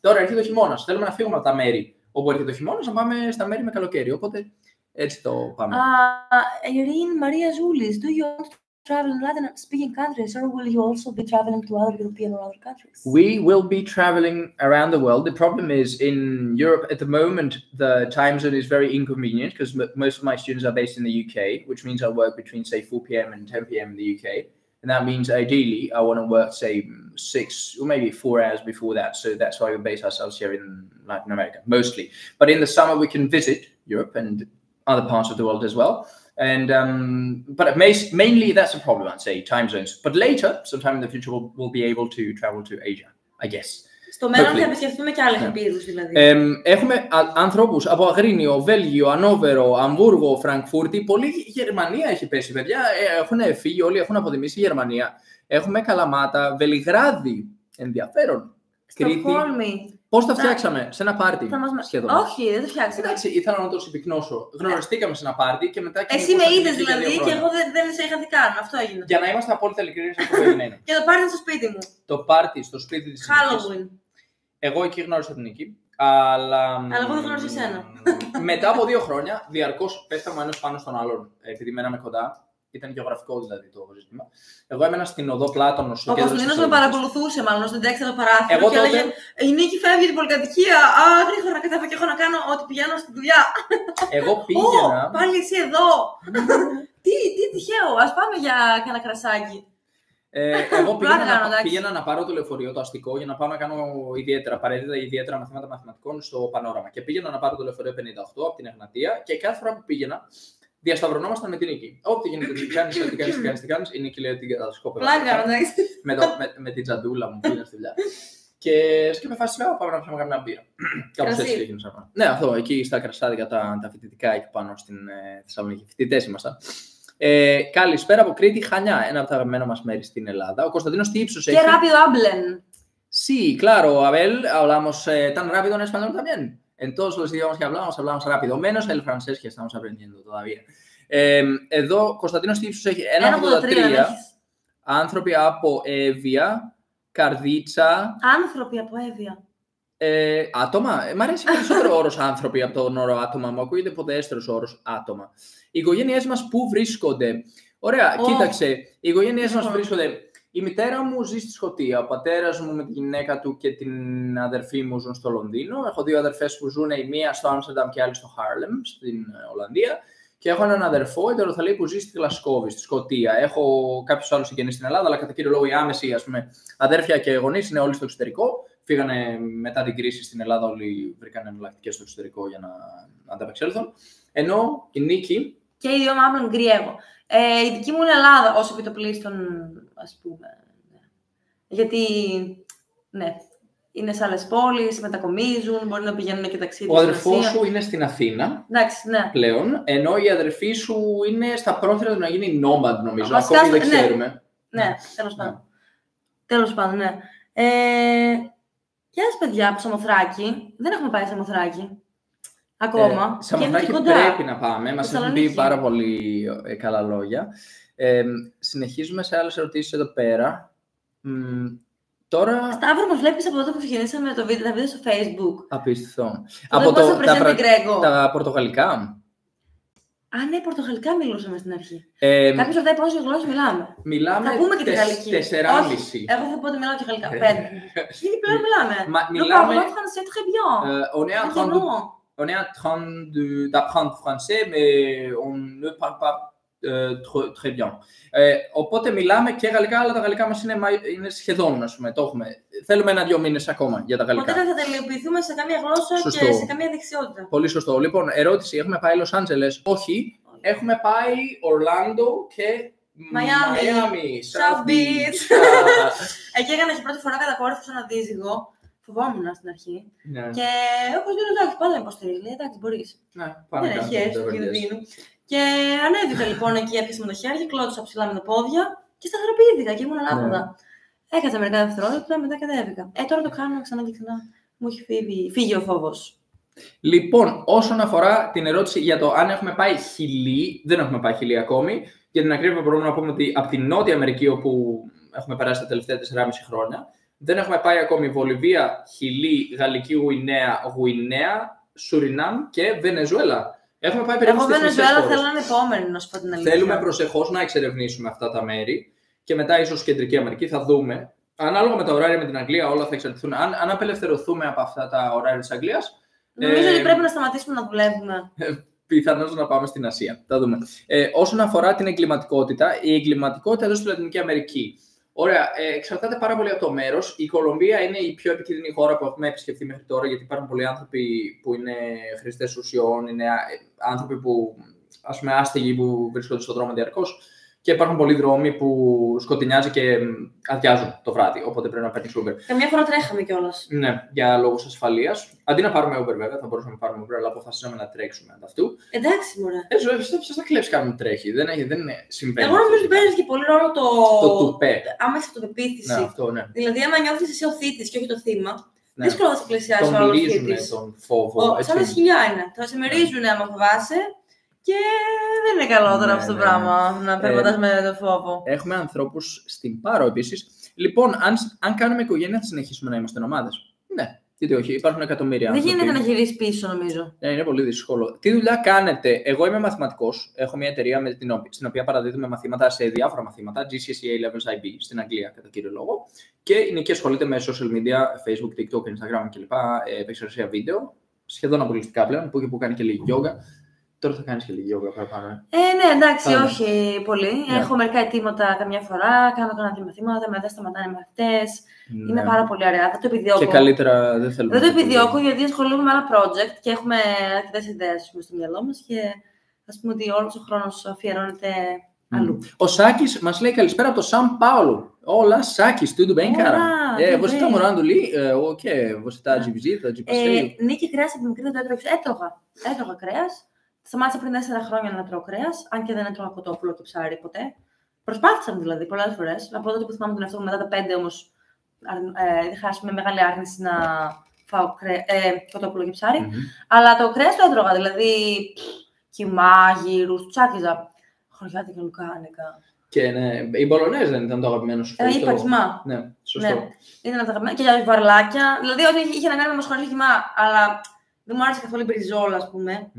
Τώρα έρχεται ο χειμώνας. Θέλουμε να φύγουμε από τα μέρη όπου έρχεται ο χειμώνας, να πάμε στα μέρη με καλοκαίρι. Οπότε έτσι το πάμε. Irene Maria Zoulis, do you want to travel in Latin-speaking countries, or will you also be traveling to other European or other countries? We will be traveling around the world. The problem is in Europe at the moment, the time zone is very inconvenient because most of my students are based in the UK, which means I work between, say, 4 p.m. and 10 p.m. in the UK. And that means ideally I want to work, say, 6 or maybe 4 hours before that. So that's why we base ourselves here in Latin America, mostly. But in the summer, we can visit Europe and other parts of the world as well. And but mainly that's a problem, I'd say, time zones. But later, sometime in the future, we'll be able to travel to Asia, I guess. Στο μέλλον θα επισκεφτούμε και άλλες επίρρους, δηλαδή. Έχουμε ανθρώπους από Αγρίνιο, Βέλγιο, Ανόβερο, Αμβούργο, Φραγκφούρτη. Πολλή Γερμανία έχει πέσει, παιδιά. Έχουν φύγει, όλοι έχουν αποδημήσει η Γερμανία. Έχουμε Καλαμάτα, Βελιγράδι, ενδιαφέρον. Στοκχόλμη. Πώς τα φτιάξαμε, σε ένα πάρτι σχεδόν. Όχι, δεν το φτιάξαμε. Εντάξει, ήθελα να το συμπυκνώσω. Γνωριστήκαμε σε ένα πάρτι και μετά. Εσύ με είδες δηλαδή και εγώ δεν σε είχα δει καν. Αυτό έγινε. Για να είμαστε απόλυτα ειλικρινείς, αυτό έγινε. Και το πάρτι στο σπίτι μου. Το πάρτι στο σπίτι της Halloween. Εγώ εκεί γνώρισα την Νίκη. Αλλά εγώ δεν γνώρισα εσένα. Μετά από 2 χρόνια, διαρκώς πέφταμε ένας πάνω στον άλλον. Επειδή μέναμε κοντά. Ήταν γεωγραφικό δηλαδή το ζήτημα. Εγώ έμενα στην οδό Πλάτωνος. Ο Κωνσταντίνος με παρακολουθούσε, μάλλον στην τέξη το παράθυρο. Και έλεγε: Η Νίκη φεύγει την πολυκατοικία. Γρήγορα κατέβα και έχω να κάνω ό,τι πηγαίνω στη δουλειά. Εγώ πήγαινα. Πάλι εσύ εδώ. Τι τυχαίο, ας πάμε για κανένα κρασάκι. Εγώ πήγαινα να πάρω το λεωφορείο, το αστικό, για να πάω να κάνω ιδιαίτερα μαθήματα μαθηματικών στο Πανόραμα. Και πήγαινα να πάρω το λεωφορείο 58 από την Εγνατία και κάθε φορά που πήγαινα. Διασταυρωνόμασταν με την Νίκη. Ό,τι γίνεται, τι κάνεις, η Νίκη λέει ότι την κατασκόπευα. Με την τζαντούλα μου πήγαινα στη δουλειά. Και με φάση λέω, πάμε να πιούμε καμιά μπύρα. Κάπως έτσι έγινε. Ναι, αυτό, εκεί στα κρασάδικα τα φοιτητικά, εκεί πάνω στην Θεσσαλονίκη. Φοιτητές ήμασταν. Καλησπέρα από Κρήτη, Χανιά, ένα από τα αγαπημένα μας μέρη στην Ελλάδα. Ο Κωνσταντίνος τι ύψος έχει? Και rápido hablen. Sí, claro, Abel, hablamos tan rápido en español también. En todos los idiomas que hablamos rápido, menos el francés que estamos aprendiendo todavía. Εδώ, Κωνσταντίνος Τύψος έχει 1,83. Άνθρωποι από Εύβοια, Καρδίτσα. Άνθρωποι από Εύβοια. Άτομα. Μ' αρέσει περισσότερο ο όρος άνθρωποι από τον όρο άτομα. Μου ακούγεται ποδέστερος ο όρος άτομα. Οι οικογένειές μας πού βρίσκονται? Ωραία, κοίταξε. Οι οικογένειές μας βρίσκονται. Η μητέρα μου ζει στη Σκωτία. Ο πατέρας μου με τη γυναίκα του και την αδερφή μου ζουν στο Λονδίνο. Έχω δύο αδερφές που ζουν, η μία στο Άμστερνταμ και η άλλη στο Χάρλεμ, στην Ολλανδία. Και έχω έναν αδερφό, ετεροθαλή, που ζει στη Γλασκόβη, στη Σκωτία. Έχω κάποιους άλλους συγγενείς στην Ελλάδα, αλλά κατά κύριο λόγο οι άμεσοι, αδέρφια και γονείς είναι όλοι στο εξωτερικό. Φύγανε μετά την κρίση στην Ελλάδα, όλοι βρήκαν εναλλακτικές στο εξωτερικό για να ανταπεξέλθουν. Ενώ η Νίκη. Και οι δύο μάλλον γκριεύω. Η δική μου είναι Ελλάδα, όσο επιτοπλίστων, ας πούμε. Γιατί, ναι, είναι σε άλλες πόλεις, μετακομίζουν, μπορεί να πηγαίνουν και ταξίδι. Ο αδερφός σου είναι στην Αθήνα. Εντάξει, ναι. Πλέον, ενώ η αδερφή σου είναι στα πρόθυρα του να γίνει nomad, νομίζω. Ακόμη δεν ξέρουμε. Ναι, τέλος πάντων. Τέλος πάντων, ναι. Γεια σας, παιδιά, από Σαμοθράκη. Δεν έχουμε πάει Σαμοθράκη. Ακόμα. Σαμοθράκη πρέπει να πάμε. Μας έχουν πει πάρα πολύ καλά λόγια. Συνεχίζουμε σε άλλες ερωτήσεις εδώ πέρα. Τώρα... Σταύρο, μας βλέπεις από τότε που ξεκινήσαμε τα βίντεο στο Facebook. Απίστευτο. Από τα πορτογαλικά. Ναι, πορτογαλικά μιλούσαμε στην αρχή. Κάποιος ρωτάει πόσες γλώσσες μιλάμε. Μιλάμε θα πούμε και τη γαλλική. 4,5. Εγώ θα πω ότι μιλάω και γαλλικά. 5. Γιατί πλέον μιλάμε. Μιλάμε. On est en train d'apprendre français, mais on ne parle pas très bien. Οπότε μιλάμε και γαλλικά, αλλά τα γαλλικά μας είναι σχεδόν, ας πούμε, το έχουμε. Θέλουμε 1-2 μήνες ακόμα για τα γαλλικά. Ποτέ δεν θα τελειοποιηθούμε σε καμία γλώσσα. Σωστό. Και σε καμία δεξιότητα. Πολύ σωστό. Λοιπόν, ερώτηση. Έχουμε πάει Λος Άντζελες? Όχι. Έχουμε πάει Ορλάντο και Μαϊάμι. South Beach. Εκεί έκανα και πρώτη φορά καταχώρηση σαν αντίζυγο. Φοβόμουν στην αρχή. Ναι. Και όπως λέω, εντάξει, πάντα με υποστηρίζει. Λέει, εντάξει, μπορείς. Ναι, δεν έχει έρθει του κινδύνου. Και ανέβηκα λοιπόν εκεί, έπιασα με το χέρι, κλώτησα ψηλά με τα πόδια και σταθεροποιήθηκα και ήμουν ανάποδα. Ναι. Έκατσα μερικά δευτερόλεπτα, μετά κατέβηκα. Τώρα το κάνω ξανά και ξανά. Μου έχει φύγει ο φόβος. Λοιπόν, όσον αφορά την ερώτηση για το αν έχουμε πάει Χιλή, δεν έχουμε πάει Χιλή ακόμη. Για την ακρίβεια, μπορούμε να πούμε ότι από την Νότια Αμερική, όπου έχουμε περάσει τα τελευταία 4,5 χρόνια, δεν έχουμε πάει ακόμη Βολιβία, Χιλή, Γαλλική Γουινέα, Σουρινάμ και Βενεζουέλα. Έχουμε πάει περίπου στις μισές χώρες. Εγώ Βενεζουέλα θέλω να είναι επόμενη, να σου πω την αλήθεια. Θέλουμε προσεχώς να εξερευνήσουμε αυτά τα μέρη και μετά ίσως Κεντρική Αμερική θα δούμε. Ανάλογα με τα ωράρια με την Αγγλία, όλα θα εξαρτηθούν. Αν απελευθερωθούμε από αυτά τα ωράρια της Αγγλίας. Νομίζω ότι πρέπει να σταματήσουμε να δουλεύουμε. Πιθανώς να πάμε στην Ασία. Θα δούμε. Όσον αφορά την εγκληματικότητα, η εγκληματικότητα εδώ στη Λατινική Αμερική. Ωραία, εξαρτάται πάρα πολύ από το μέρος. Η Κολομβία είναι η πιο επικίνδυνη χώρα που έχουμε επισκεφτεί μέχρι τώρα, γιατί υπάρχουν πολλοί άνθρωποι που είναι χρηστές ουσιών, είναι άνθρωποι που, ας πούμε, άστεγοι που βρίσκονται στον δρόμο διαρκώς. Και υπάρχουν πολλοί δρόμοι που σκοτεινιάζει και αδειάζουν το βράδυ. Οπότε πρέπει να παίρνει Uber. Καμιά φορά τρέχαμε κιόλας. Ναι, για λόγους ασφαλείας. Αντί να πάρουμε Uber, βέβαια, θα μπορούσαμε να πάρουμε Uber, αλλά αποφασίσαμε να τρέξουμε ανταυτού. Εντάξει, μωρέ. Ποιος θα κλέψει κάποιον τρέχει. Δεν είναι συμβαίνει. Εγώ νομίζω ότι παίζει και πολύ ρόλο το τουπέ. Άμα είσαι αυτοπεποίθηση. Ναι, αυτό, ναι. Δηλαδή, άμα νιώθεις εσύ ο θήτης και όχι το θύμα, ναι. δύσκολο θα σε πλησιάσει ο άλλος θήτης. Τον φόβο. Σαν τα σκυλιά είναι. Θα σε μυρίζουν άμα φοβάσαι. Και δεν είναι καλό τώρα αυτό το πράγμα να περπατάς με το φόβο. Έχουμε ανθρώπους στην Πάρο επίσης. Λοιπόν, αν κάνουμε οικογένεια, θα συνεχίσουμε να είμαστε ομάδες. Ναι, γιατί όχι, υπάρχουν εκατομμύρια άνθρωποι. Δεν γίνεται να γυρίσεις πίσω, νομίζω. Ναι, είναι πολύ δύσκολο. Τι δουλειά κάνετε? Εγώ είμαι μαθηματικός. Έχω μια εταιρεία στην οποία παραδίδουμε μαθήματα σε διάφορα μαθήματα, GCSE A-Levels IB στην Αγγλία κατά κύριο λόγο. Και η Νίκη ασχολείται με social media, Facebook, TikTok, Instagram κλπ. Επεξεργασία βίντεο. Σχεδόν αποκλειστικά πλέον, που κάνει και λίγη yoga. Τώρα θα κάνεις και λίγη yoga παραπάνω. Ναι, εντάξει, όχι πολύ. Ναι. Έχω μερικά αιτήματα καμιά φορά, κάνω κανένα μαθήματα, μετά σταματάνε οι μαθητές. Ναι. Είναι πάρα πολύ ωραία. Δεν το επιδιώκω. Και καλύτερα δεν θέλουμε. Δεν το επιδιώκω γιατί ασχολούμαι με άλλα project και έχουμε αρκετές ιδέες στο μυαλό μας και ας πούμε ότι όλος ο χρόνος αφιερώνεται αλλού. Ο Σάκης μας λέει καλησπέρα από το Σαν Πάολο. Olá, Sakis, tudo bem, cara? Você está morando ali? O quê? Você está de visita, de passeio? Νίκη, κρέας από μικρή δεν το έτρωγες. Έτρωγα κρέας. Σταμάτησα πριν 4 χρόνια να τρώω κρέας, αν και δεν έτρωγα κοτόπουλο και ψάρι ποτέ. Προσπάθησα δηλαδή πολλές φορές. Από τότε που θυμάμαι τον εαυτό μου μετά τα 5 όμως είχα με μεγάλη άρνηση να φάω κοτόπουλο και ψάρι. Αλλά το κρέας το έτρωγα. Δηλαδή κιμά, γύρους, του τσάκιζα. Χωριάτικα λουκάνικα. Και ναι, η Μπολονέζ δεν ήταν το αγαπημένο σου. Είπα κιμά. Ναι, σωστό. Ναι, ήταν από τα αγαπημένα. Και για βαρλάκια. Δηλαδή, ό,τι είχε να κάνει με μοσχορή κιμά, αλλά δεν μου άρεσε καθόλου η μπριζόλα, ας πούμε.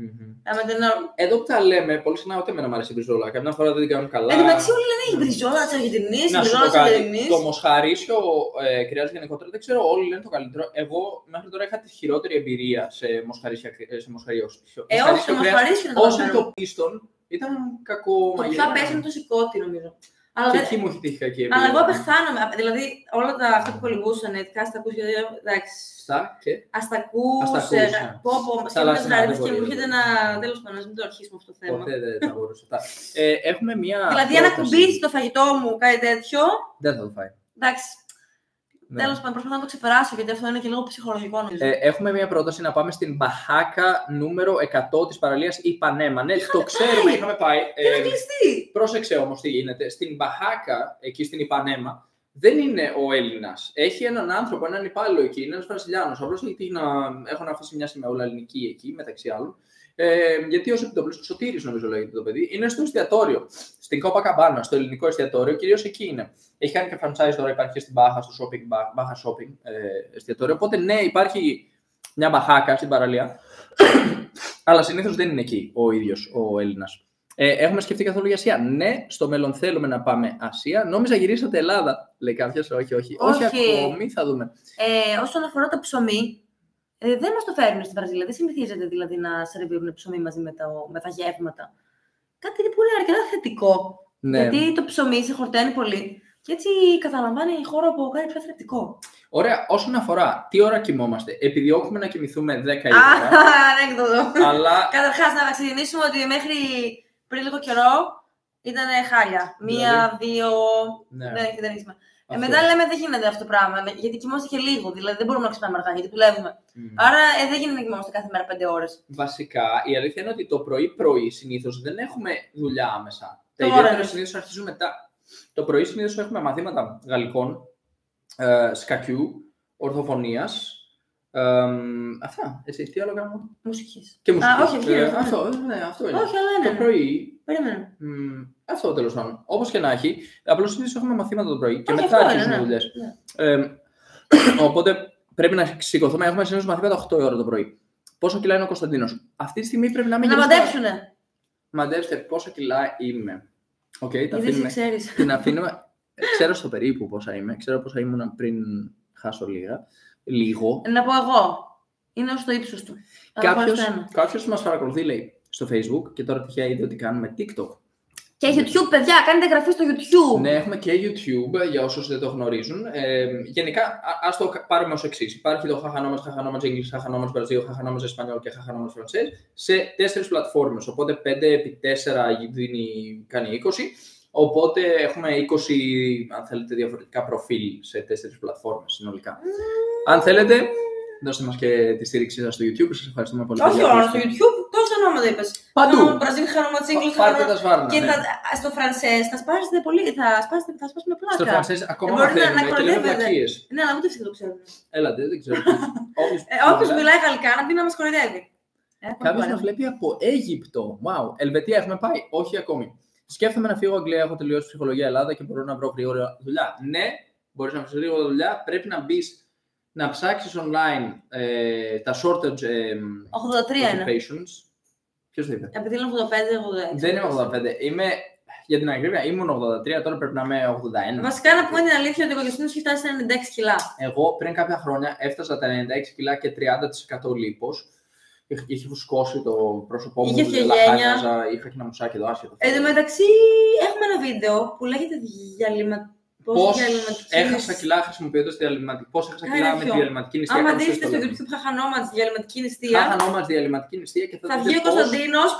Εδώ που τα λέμε, πολύ συχνά ούτε εμένα μου αρέσει η μπριζόλα. Καμιά φορά δεν την κάνουν καλά. Εν τω μεταξύ, όλοι λένε η μπριζόλα τη Αργεντινή, η μπριζόλα τη Αργεντινή. Το μοσχαρίσιο κρέας γενικότερα δεν ξέρω, όλοι λένε το καλύτερο. Εγώ μέχρι τώρα είχα τη χειρότερη εμπειρία σε μοσχαρίσια. Όχι, το μοσχαρίσιο είναι όσο το πίστον ήταν κακό μαγειρεμένο. Θα πέσει με το σηκώτη, νομίζω. Και εκεί μου έχει τύχει κακή εμπειρία. Αλλά εγώ απεχθάνομαι. Δηλαδή, όλα αυτά που κολυμπούσαν, ειδικά στα ακούς, εντάξει. Αστακούς, σκέφτες γαρίδες και μου έρχεται να. Τέλος πάντων, μην το αρχίσουμε αυτό το θέμα. Ποτέ δεν θα μπορούσα. Έχουμε μία. Δηλαδή, αν ακουμπήσει το φαγητό μου, κάτι τέτοιο. Δεν θα το φάει. Εντάξει. Ναι. Τέλος πάντων, προσπαθώ να το ξεπεράσω, γιατί αυτό είναι και λίγο ψυχολογικό, νομίζω. Έχουμε μια πρόταση να πάμε στην Μπαχάκα νούμερο 100 της παραλίας Ιπανέμα. Ναι, το ξέρουμε, είχαμε πάει. Είναι κλειστή. Πρόσεξε όμως τι γίνεται. Στην Μπαχάκα, εκεί στην Ιπανέμα, δεν είναι ο Έλληνας. Έχει έναν άνθρωπο, έναν υπάλληλο εκεί, είναι ένας Βραζιλιάνος. Απλώς έχουν αφήσει μια σημαία ελληνική εκεί, μεταξύ άλλων. Γιατί ως επιτοπλίστων, Σωτήρης νομίζω λέγεται το παιδί, είναι στο εστιατόριο. Στην Κόπακαμπάνα, στο ελληνικό εστιατόριο, κυρίως εκεί είναι. Έχει κάνει και franchise τώρα, υπάρχει και στην Μπάχα, στο Μπάχα Shopping εστιατόριο. Οπότε ναι, υπάρχει μια Μπαχάκα στην παραλία. Αλλά συνήθως δεν είναι εκεί ο ίδιος ο Έλληνας. Έχουμε σκεφτεί καθόλου για Ασία? Ναι, στο μέλλον θέλουμε να πάμε Ασία. Νόμιζα γυρίσατε Ελλάδα, λέει κάποιος. Όχι ακόμη, θα δούμε. Όσον αφορά το ψωμί. Δεν μας το φέρνουν στην Βραζιλία. Δεν συνηθίζεται δηλαδή να σερβίρουν ψωμί μαζί με τα γεύματα. Κάτι που είναι αρκετά θετικό. Ναι. Γιατί το ψωμί σε χορταίνει πολύ. Και έτσι καταλαμβάνει η χώρα από κάτι πιο θετικό. Ωραία. Όσον αφορά τι ώρα κοιμόμαστε, επιδιώκουμε να κοιμηθούμε 10 η ώρα. Δεν το δω. Αλλά... Καταρχάς, να ξεκινήσουμε ότι μέχρι πριν λίγο καιρό ήταν χάλια. Μία, δύο. Ναι. Δεν έχει σημασία. Μετά λέμε δεν γίνεται αυτό το πράγμα, γιατί κοιμόμαστε και λίγο. Δηλαδή δεν μπορούμε να ξυπνάμε αργά, γιατί δουλεύουμε. Άρα δεν γίνεται να κοιμόμαστε κάθε μέρα 5 ώρες. Βασικά η αλήθεια είναι ότι το πρωί συνήθως δεν έχουμε δουλειά άμεσα. Τα ιδιαίτερα συνήθως αρχίζουν μετά. Το πρωί συνήθως έχουμε μαθήματα γαλλικών, σκακιού, ορθοφωνίας. Αυτά. Έτσι, τι άλλο κάνουμε? Μουσικής. Και μουσικής. Όχι, αυτό είναι. Όχι, αλλά είναι. Το πρωί. Περίμενε. Αυτό τέλος πάντων. Όπως και να έχει. Απλώς συνήθως έχουμε μαθήματα το πρωί και μετά αρχίζουν δουλειές. Οπότε πρέπει να σηκωθούμε. Έχουμε συνήθως μαθήματα 8 ώρα το πρωί. Πόσο κιλά είναι ο Κωνσταντίνος? Αυτή τη στιγμή πρέπει να μην. Να μαντέψουνε. Μαντέψτε πόσα κιλά είμαι. Την αφήνουμε. Ξέρω στο περίπου πόσα είμαι. Ξέρω πόσα ήμουν πριν χάσω λίγο. Να πω εγώ. Είναι ως το ύψος του. Κάποιος μας παρακολουθεί, λέει, στο Facebook και τώρα τυχαία είδε ότι κάνουμε TikTok. Και YouTube, παιδιά, κάνετε εγγραφή στο YouTube. Ναι, έχουμε και YouTube για όσους δεν το γνωρίζουν. Γενικά, ας το πάρουμε ως εξής. Υπάρχει το Χαχανόμας English, Χαχανόμας Brazil, Χαχανόμας Εσπανιόλ και Χαχανόμας Φρανσές σε 4 πλατφόρμες. Οπότε 5x4 κάνει 20. Οπότε έχουμε 20, αν θέλετε, διαφορετικά προφίλ σε 4 πλατφόρμες συνολικά. Αν θέλετε, δώστε μας και τη στήριξή σας στο YouTube. Σας ευχαριστούμε πολύ. Όχι μόνο στο YouTube, τόσα ονόματα είπες. Παντού. Βραζίλ, Χαχανόμας English, πάρτε τα σβάρνα. Και στο Φρανσές θα σπάσετε πολύ, θα σπάσουμε πλάκα. Στο Φρανσές ακόμα μαθαίνουμε και λέμε βλακίες. Ναι, αλλά ούτε αυτοί το ξέρουν. Έλατε, δεν ξέρω. Όποιος μιλάει γαλλικά να πει να μας κοροϊδεύει. Κάποιος μας βλέπει από Αίγυπτο. Wow. Ελβετία έχουμε πάει? Όχι ακόμη. Σκέφτομαι να φύγω Αγγλία, έχω τελειώσει ψυχολογία Ελλάδα και μπορώ να βρω γρήγορα δουλειά. Ναι, μπορείς να βρεις γρήγορα δουλειά. Πρέπει να μπεις, να ψάξεις online τα shortage 83 occupations. Ποιος το είπε? Επειδή είναι 85-86. Δεν είμαι 85. Για την ακρίβεια ήμουν 83, τώρα πρέπει να είμαι 81. Βασικά να πούμε την αλήθεια ότι ο Κωνσταντίνος έχει φτάσει στα 96 κιλά. Εγώ πριν κάποια χρόνια έφτασα τα 96 κιλά και 30% λίπος. Είχε φουσκώσει το πρόσωπό μου, λαχάνιαζα, είχα και ένα μουσάκι εδώ άσχετο. Εν τω μεταξύ έχουμε ένα βίντεο που λέγεται Πώς έχασα κιλά χρησιμοποιώντας διαλυματική. Πώς έχασα κιλά με τη διαλυματική νηστεία. Άμα δείτε στο YouTube Χαχανόμας διαλυματική νηστεία. Χαχανόμας διαλυματική νηστεία και θα βγει ο Κωνσταντίνος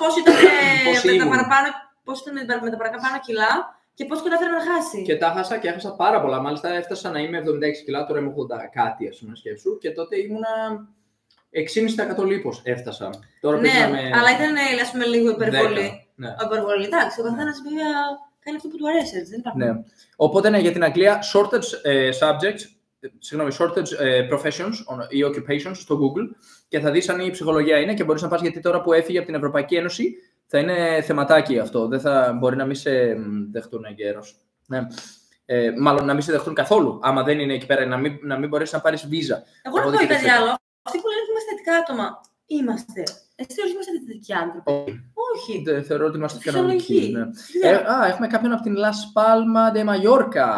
πώς ήταν με τα παραπάνω κιλά και πώς κατάφερε να χάσει. Και τα χάσα και έχασα πάρα πολλά. Μάλιστα έφτασα να είμαι 76 κιλά, τώρα είμαι 80 κάτι, ας πούμε, σκέψου. Και τότε ήμουνα 6,5% λίπος έφτασα. Τώρα ναι, αλλά ήταν, ας πούμε, λίγο υπερβολή. Ναι. Υπερβολή, εντάξει, ο καθένας βέβαια κάνει αυτό που του αρέσει, έτσι, δεν υπάρχει. Ναι. Οπότε, ναι, για την Αγγλία, shortage professions ή occupations στο Google και θα δεις αν η ψυχολογία είναι και μπορείς να πας, γιατί τώρα που έφυγε από την Ευρωπαϊκή Ένωση Θα είναι θεματάκι αυτό. Δεν θα μπορεί να μην σε δεχτούν εγκαίρως. Ναι. Μάλλον να μην σε δεχτούν καθόλου. Άμα δεν είναι εκεί πέρα, να μην μπορέσει να πάρει βίζα. Εγώ να πω κάτι άλλο. Αυτοί που λένε ότι είμαστε θετικά άτομα. Είμαστε. Εσύ θεωρείς ότι είμαστε θετικοί άνθρωποι? Όχι. Δεν θεωρώ ότι είμαστε κανονικοί. Ναι. Έχουμε κάποιον από την Las Palmas de Mallorca.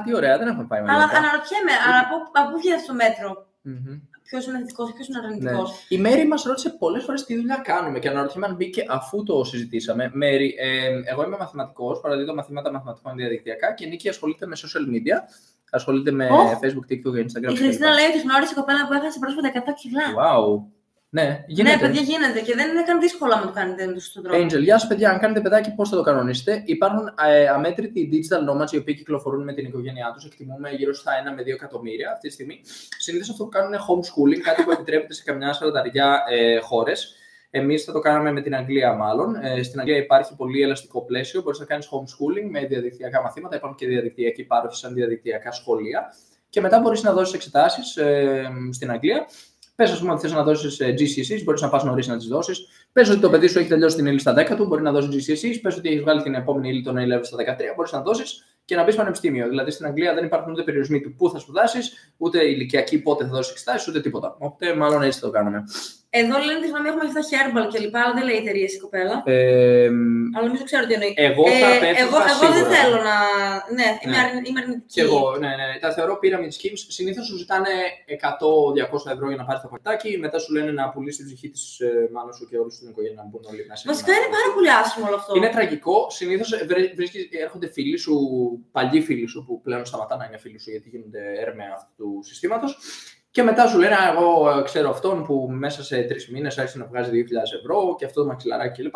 Τι ωραία, δεν έχουμε πάει Mallorca. Αλλά αναρωτιέμαι, από πού βγαίνει αυτό το μέτρο? Ποιος είναι θετικός, ποιος είναι αρνητικός? Ναι. Η Μέρη μας ρώτησε πολλές φορές τι δουλειά κάνουμε και αναρωτιέμαι αν μπήκε αφού το συζητήσαμε. Μέρη, εγώ είμαι μαθηματικός, παραδίδω μαθήματα μαθηματικών διαδικτυακά και Νίκη ασχολείται με social media. Ασχολείται με Facebook, TikTok και Instagram. Η Χριστίνα λέει ότι γνώρισε κοπέλα που έχασε πρόσφατα 100 κιλά. Wow. Ναι, γίνεται. Ναι, παιδιά, γίνεται και δεν είναι καν δύσκολο να το κάνετε με τον τρόπο. Angel, γεια σας παιδιά. Αν κάνετε παιδάκι, πώς θα το κανονίσετε? Υπάρχουν αμέτρητοι digital nomads οι οποίοι κυκλοφορούν με την οικογένειά τους. Εκτιμούμε γύρω στα 1 με 2 εκατομμύρια αυτή τη στιγμή. Συνήθως αυτό που κάνουν είναι homeschooling, κάτι που επιτρέπεται σε καμιά σαρανταριά χώρες. Εμείς θα το κάναμε με την Αγγλία, μάλλον. Στην Αγγλία υπάρχει πολύ ελαστικό πλαίσιο. Μπορείς να κάνεις homeschooling με διαδικτυακά μαθήματα. Υπάρχουν και διαδικτυακοί πάροχοι σαν διαδικτυακά σχολεία. Και μετά μπορείς να δώσεις εξετάσεις στην Αγγλία. Πες, ας πούμε, ότι θες να δώσεις GCSEs, μπορείς να πας νωρίς να τις δώσεις. Πες ότι το παιδί σου έχει τελειώσει την ύλη στα 10 του, μπορεί να δώσει GCSEs. Πες ότι έχει βγάλει την επόμενη ύλη των A-Level στα 13, μπορείς να δώσεις και να μπεις πανεπιστήμιο. Δηλαδή στην Αγγλία δεν υπάρχουν ούτε περιορισμοί του πού θα σπουδάσεις, ούτε ηλικιακοί πότε θα δώσεις εξετάσεις, ούτε τίποτα. Οπότε μάλλον έτσι το κάναμε. Εδώ λένε ότι έχουμε αυτά Herbal και λοιπά, αλλά δεν λέει εταιρεία η κοπέλα. Αλλά νομίζω ξέρω τι εννοεί. Εγώ δεν θέλω να. Ναι, είμαι αρνητική. Και εγώ, ναι. Τα θεωρώ pyramid schemes. Συνήθως σου ζητάνε 100-200 ευρώ για να πάρεις το πακτάκι. Μετά σου λένε να πουλήσεις την ψυχή της μάνας σου και όλη την οικογένεια να μπουν όλοι μέσα. Βασικά είναι πάρα πολύ άσχημο όλο αυτό. Είναι τραγικό. Συνήθως έρχονται φίλοι σου, παλιοί φίλοι σου που πλέον σταματά να είναι φίλοι σου γιατί γίνονται έρμεα αυτού του συστήματος. Και μετά σου λένε, εγώ ξέρω αυτόν που μέσα σε 3 μήνες άρχισε να βγάζει 2.000 ευρώ και αυτό το μαξιλαράκι κλπ.